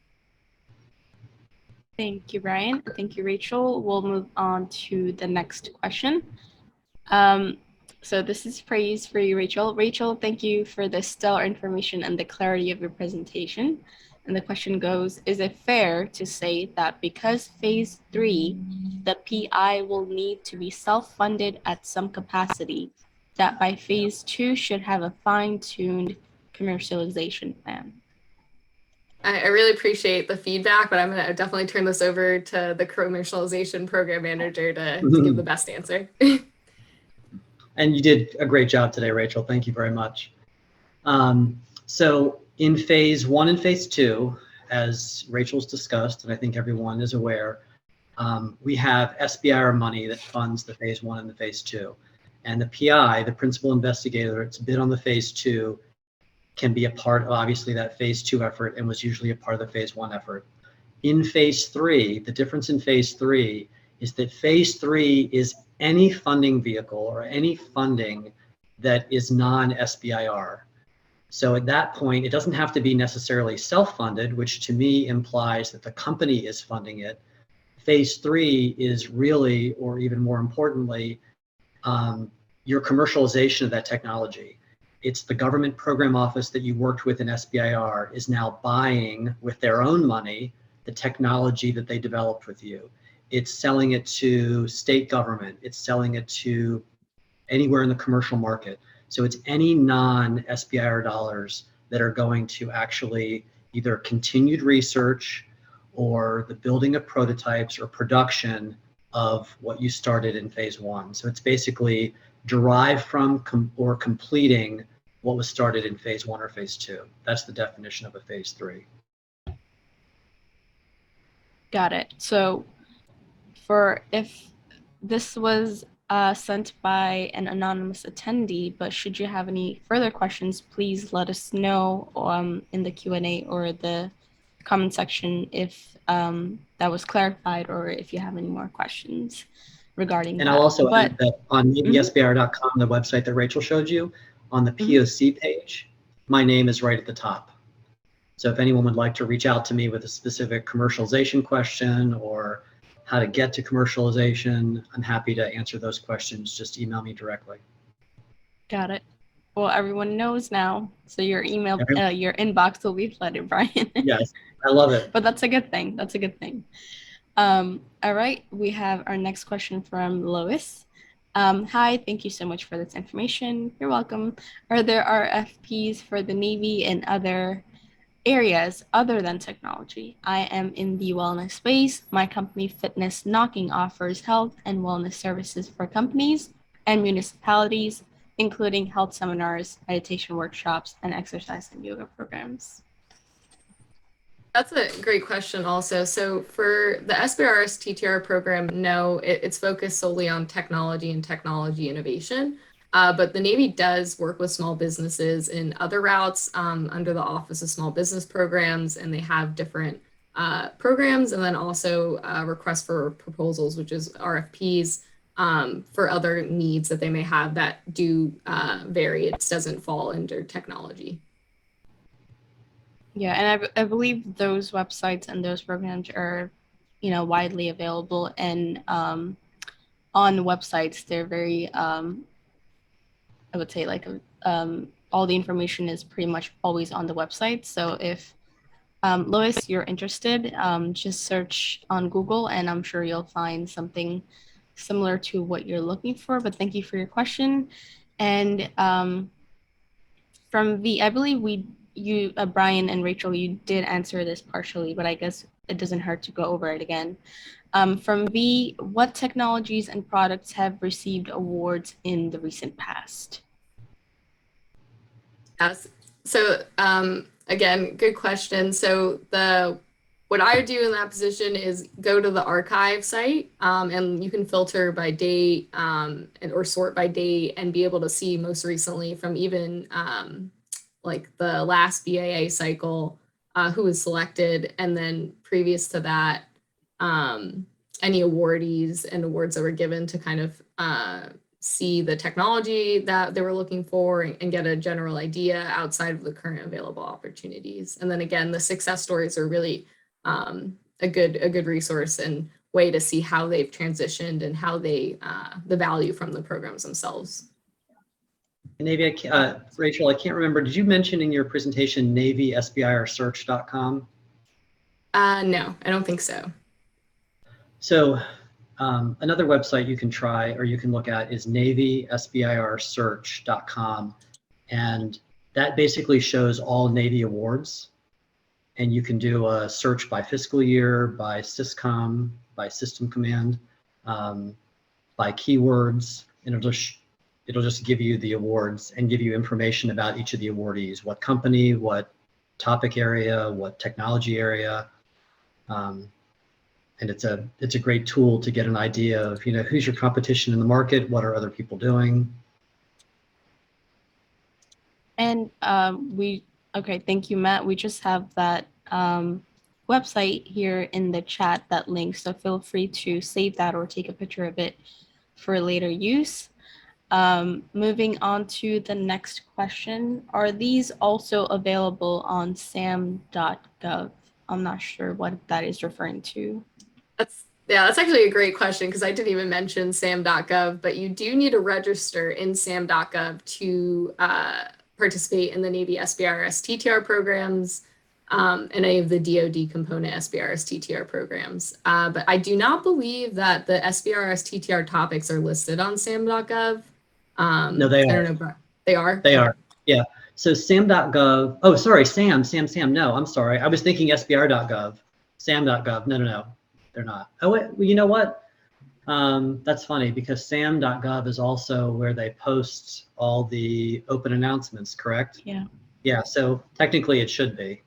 Thank you, Brian. Thank you, Rachel. We'll move on to the next question. So this is praise for you, Rachel. Rachel, thank you for the stellar information and the clarity of your presentation. And the question goes, is it fair to say that because phase 3, the PI will need to be self-funded at some capacity, that by phase 2 should have a fine-tuned commercialization plan? I really appreciate the feedback, but I'm going to definitely turn this over to the commercialization program manager to give the best answer. And you did a great job today, Rachel. Thank you very much. So in phase 1 and phase 2, as Rachel's discussed, and I think everyone is aware, we have SBIR money that funds the phase 1 and the phase 2. And the PI, the principal investigator, that's bid on the phase 2, can be a part of obviously that phase 2 effort and was usually a part of the phase 1 effort. In phase 3, the difference in phase 3 is that phase 3 is any funding vehicle or any funding that is non-SBIR. So at that point, it doesn't have to be necessarily self-funded, which to me implies that the company is funding it. Phase 3 is really, or even more importantly, your commercialization of that technology. It's the government program office that you worked with in SBIR is now buying with their own money the technology that they developed with you. It's selling it to state government. It's selling it to anywhere in the commercial market. So it's any non-SBIR dollars that are going to actually either continued research or the building of prototypes or production of what you started in phase 1. So it's basically derived from or completing what was started in phase 1 or phase 2. That's the definition of a phase 3. Got it. So if this was sent by an anonymous attendee, but should you have any further questions, please let us know in the Q&A or the comment section if that was clarified or if you have any more questions regarding and that. I'll also add that on SBIR.com, the website that Rachel showed you, on the POC page, my name is right at the top. So if anyone would like to reach out to me with a specific commercialization question or how to get to commercialization, I'm happy to answer those questions. Just email me directly. Got it. Well, everyone knows now. So your email, your inbox will be flooded, Brian. Yes, I love it. But that's a good thing. That's a good thing. All right, we have our next question from Lois. Hi, thank you so much for this information. You're welcome. Are there RFPs for the Navy and other areas other than technology? I am in the wellness space. My company, Fitness Knocking, offers health and wellness services for companies and municipalities, including health seminars, meditation workshops, and exercise and yoga programs. That's a great question also. So for the SBIRSTTR program, no, it's focused solely on technology and technology innovation. But the Navy does work with small businesses in other routes under the Office of Small Business Programs, and they have different programs, and then also requests for proposals, which is RFPs for other needs that they may have that do vary. It doesn't fall under technology. Yeah, and I believe those websites and those programs are, widely available, and on websites they're very, I would say all the information is pretty much always on the website. So if Lois, you're interested, just search on Google, and I'm sure you'll find something similar to what you're looking for. But thank you for your question. And from V, I believe you, Brian and Rachel, you did answer this partially, but I guess it doesn't hurt to go over it again. From V, what technologies and products have received awards in the recent past? Yes. So again, good question. So what I would do in that position is go to the archive site, and you can filter by date or sort by date and be able to see most recently from even like the last BAA cycle who was selected, and then previous to that any awardees and awards that were given to kind of see the technology that they were looking for and get a general idea outside of the current available opportunities. And then again, the success stories are really a good resource and way to see how they've transitioned and how they the value from the programs themselves. Navy, Rachel, I can't remember. Did you mention in your presentation NavySBIRSearch.com? No, I don't think so. So another website you can try or you can look at is NavySBIRSearch.com, and that basically shows all Navy awards. And you can do a search by fiscal year, by Syscom, by system command, by keywords, and it'll just give you the awards and give you information about each of the awardees, what company, what topic area, what technology area. And it's a great tool to get an idea of, who's your competition in the market, what are other people doing. And okay, thank you, Matt. We just have that website here in the chat, that link, so feel free to save that or take a picture of it for later use. Moving on to the next question. Are these also available on sam.gov? I'm not sure what that is referring to. That's actually a great question, because I didn't even mention sam.gov, but you do need to register in sam.gov to participate in the Navy SBIRSTTR programs and any of the DoD component SBIRSTTR programs. But I do not believe that the SBIRSTTR topics are listed on sam.gov. No, they are. I don't know. They are? They are, yeah. So sam.gov, oh, sorry, Sam, no, I'm sorry. I was thinking SBIR.gov, sam.gov, no, they're not. Oh, wait, well, you know what? That's funny, because sam.gov is also where they post all the open announcements, correct? Yeah. Yeah, so technically it should be,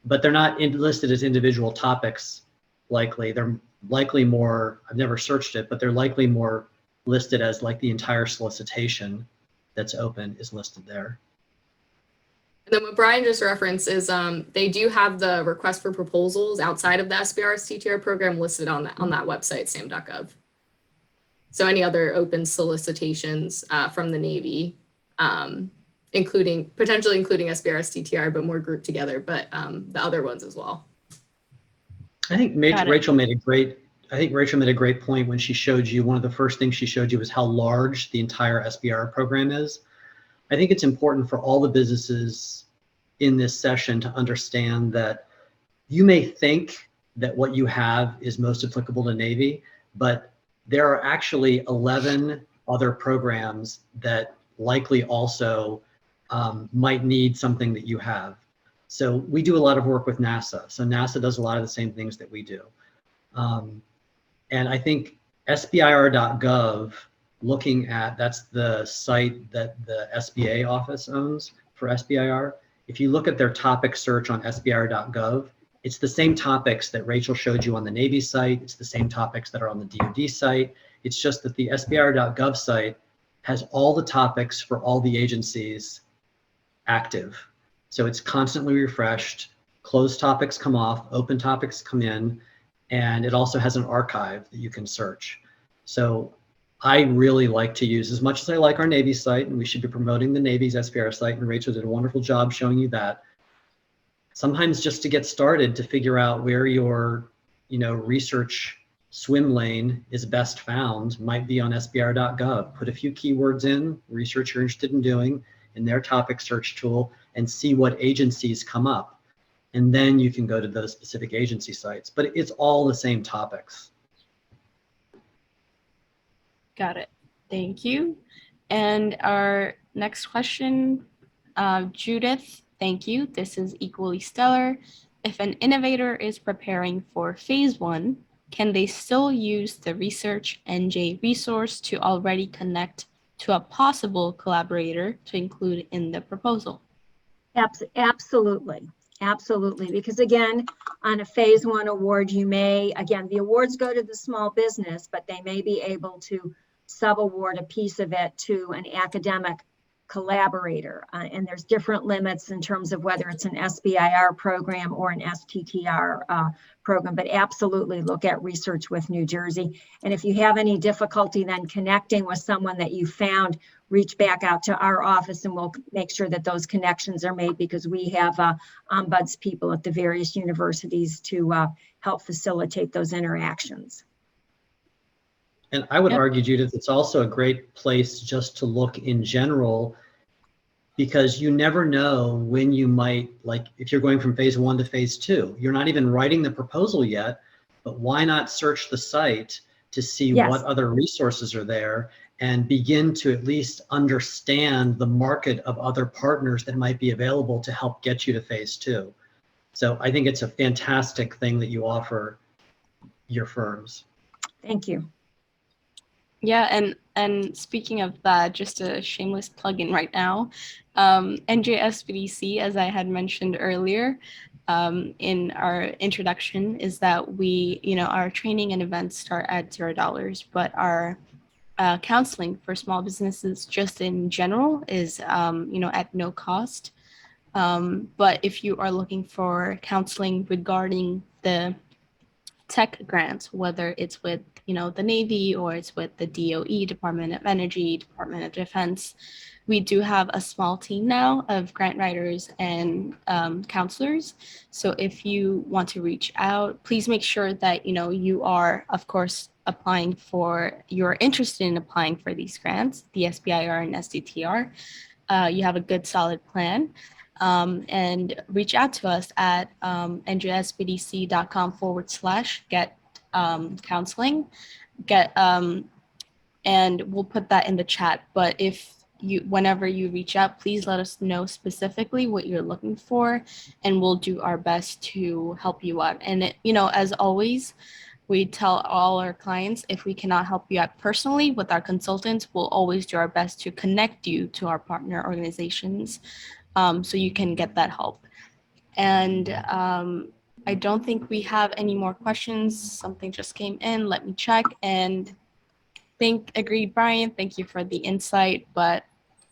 but they're not listed as individual topics likely. They're likely more, I've never searched it, but they're likely more listed as like the entire solicitation that's open is listed there. And then what Brian just referenced is they do have the request for proposals outside of the SBIRSTTR program listed on that website, sam.gov. So any other open solicitations from the Navy, potentially including SBIRSTTR, but more grouped together, but the other ones as well. I think Rachel made a great point when she showed you, one of the first things she showed you was how large the entire SBIR program is. I think it's important for all the businesses in this session to understand that you may think that what you have is most applicable to Navy, but there are actually 11 other programs that likely also might need something that you have. So we do a lot of work with NASA. So NASA does a lot of the same things that we do. And I think SBIR.gov, looking at, that's the site that the SBA office owns for SBIR. If you look at their topic search on SBIR.gov, it's the same topics that Rachel showed you on the Navy site. It's the same topics that are on the DoD site. It's just that the SBIR.gov site has all the topics for all the agencies active. So it's constantly refreshed. Closed topics come off, open topics come in, and it also has an archive that you can search. So I really like to use, as much as I like our Navy site, and we should be promoting the Navy's SBIR site, and Rachel did a wonderful job showing you that. Sometimes just to get started, to figure out where your research swim lane is best found might be on SBIR.gov. Put a few keywords in, research you're interested in doing in their topic search tool, and see what agencies come up. And then you can go to those specific agency sites, but it's all the same topics. Got it. Thank you. And our next question, Judith, thank you. This is equally stellar. If an innovator is preparing for phase 1, can they still use the research NJ resource to already connect to a possible collaborator to include in the proposal? Absolutely. Absolutely. Because again, on a phase one award, the awards go to the small business, but they may be able to sub-award a piece of it to an academic collaborator. And there's different limits in terms of whether it's an SBIR program or an STTR program, but absolutely look at Research with New Jersey. And if you have any difficulty then connecting with someone that you found, reach back out to our office and we'll make sure that those connections are made, because we have ombuds people at the various universities to help facilitate those interactions. And I would argue, Judith, it's also a great place just to look in general, because you never know when you might, like if you're going from phase one to phase two, you're not even writing the proposal yet, but why not search the site to see what other resources are there and begin to at least understand the market of other partners that might be available to help get you to phase two. So I think it's a fantastic thing that you offer your firms. Thank you. Yeah, and speaking of that, just a shameless plug-in right now, NJSBDC, as I had mentioned earlier in our introduction, is that our training and events start at $0, but our counseling for small businesses just in general is, at no cost. But if you are looking for counseling regarding the tech grants, whether it's with the Navy or it's with the DOE, Department of Energy, Department of Defense, we do have a small team now of grant writers and counselors. So if you want to reach out, please make sure that you are, of course, you're interested in applying for these grants, the SBIR and STTR. You have a good solid plan. And reach out to us at njsbdc.com/get counseling. And we'll put that in the chat. But whenever you reach out, please let us know specifically what you're looking for, and we'll do our best to help you out. And as always, we tell all our clients, if we cannot help you out personally with our consultants, we'll always do our best to connect you to our partner organizations so you can get that help. And I don't think we have any more questions. Something just came in. Let me check. And agreed, Brian. Thank you for the insight. But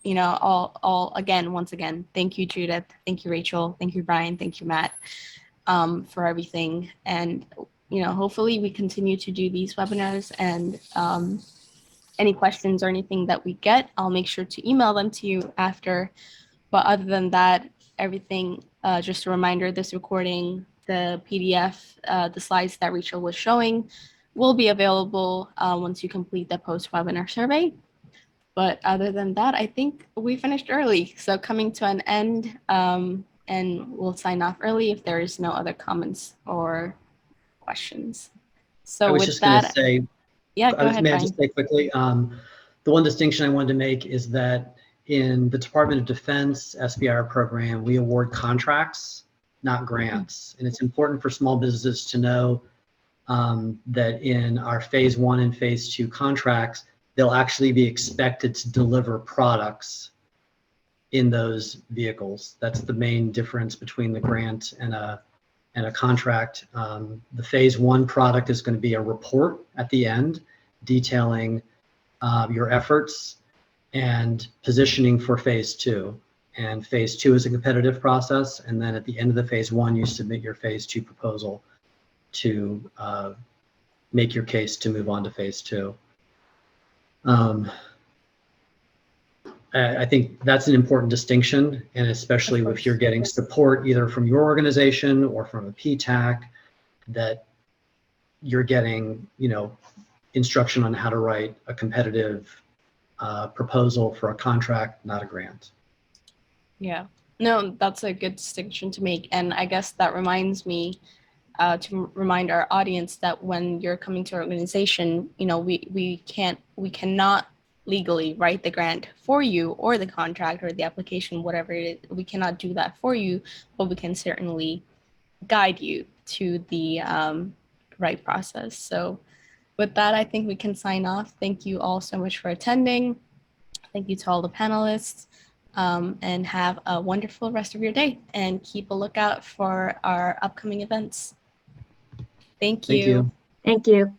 once again, thank you, Judith. Thank you, Rachel. Thank you, Brian. Thank you, Matt, for everything. And hopefully we continue to do these webinars, and any questions or anything that we get, I'll make sure to email them to you after. But other than that, everything, just a reminder, this recording, the PDF, the slides that Rachel was showing will be available once you complete the post-webinar survey. But other than that, I think we finished early. So coming to an end, and we'll sign off early if there is no other comments or questions. So I was with just going to that, say, yeah, go ahead, may I Brian. just say quickly, the one distinction I wanted to make is that in the Department of Defense SBIR program, we award contracts, not grants. And it's important for small businesses to know that in our phase one and phase two contracts, they'll actually be expected to deliver products in those vehicles. That's the main difference between the grant and a contract. The phase one product is going to be a report at the end detailing your efforts and positioning for phase two. And phase two is a competitive process. And then at the end of the phase one, you submit your phase two proposal to make your case to move on to phase two. I think that's an important distinction, and especially if you're getting support either from your organization or from a PTAC, that you're getting, instruction on how to write a competitive proposal for a contract, not a grant. Yeah. No, that's a good distinction to make. And I guess that reminds me to remind our audience that when you're coming to our organization, we cannot legally write the grant for you or the contract or the application, whatever it is. We cannot do that for you, but we can certainly guide you to the right process. So with that, I think we can sign off. Thank you all so much for attending. Thank you to all the panelists. and have a wonderful rest of your day, and keep a lookout for our upcoming events. Thank Thank you. Thank you.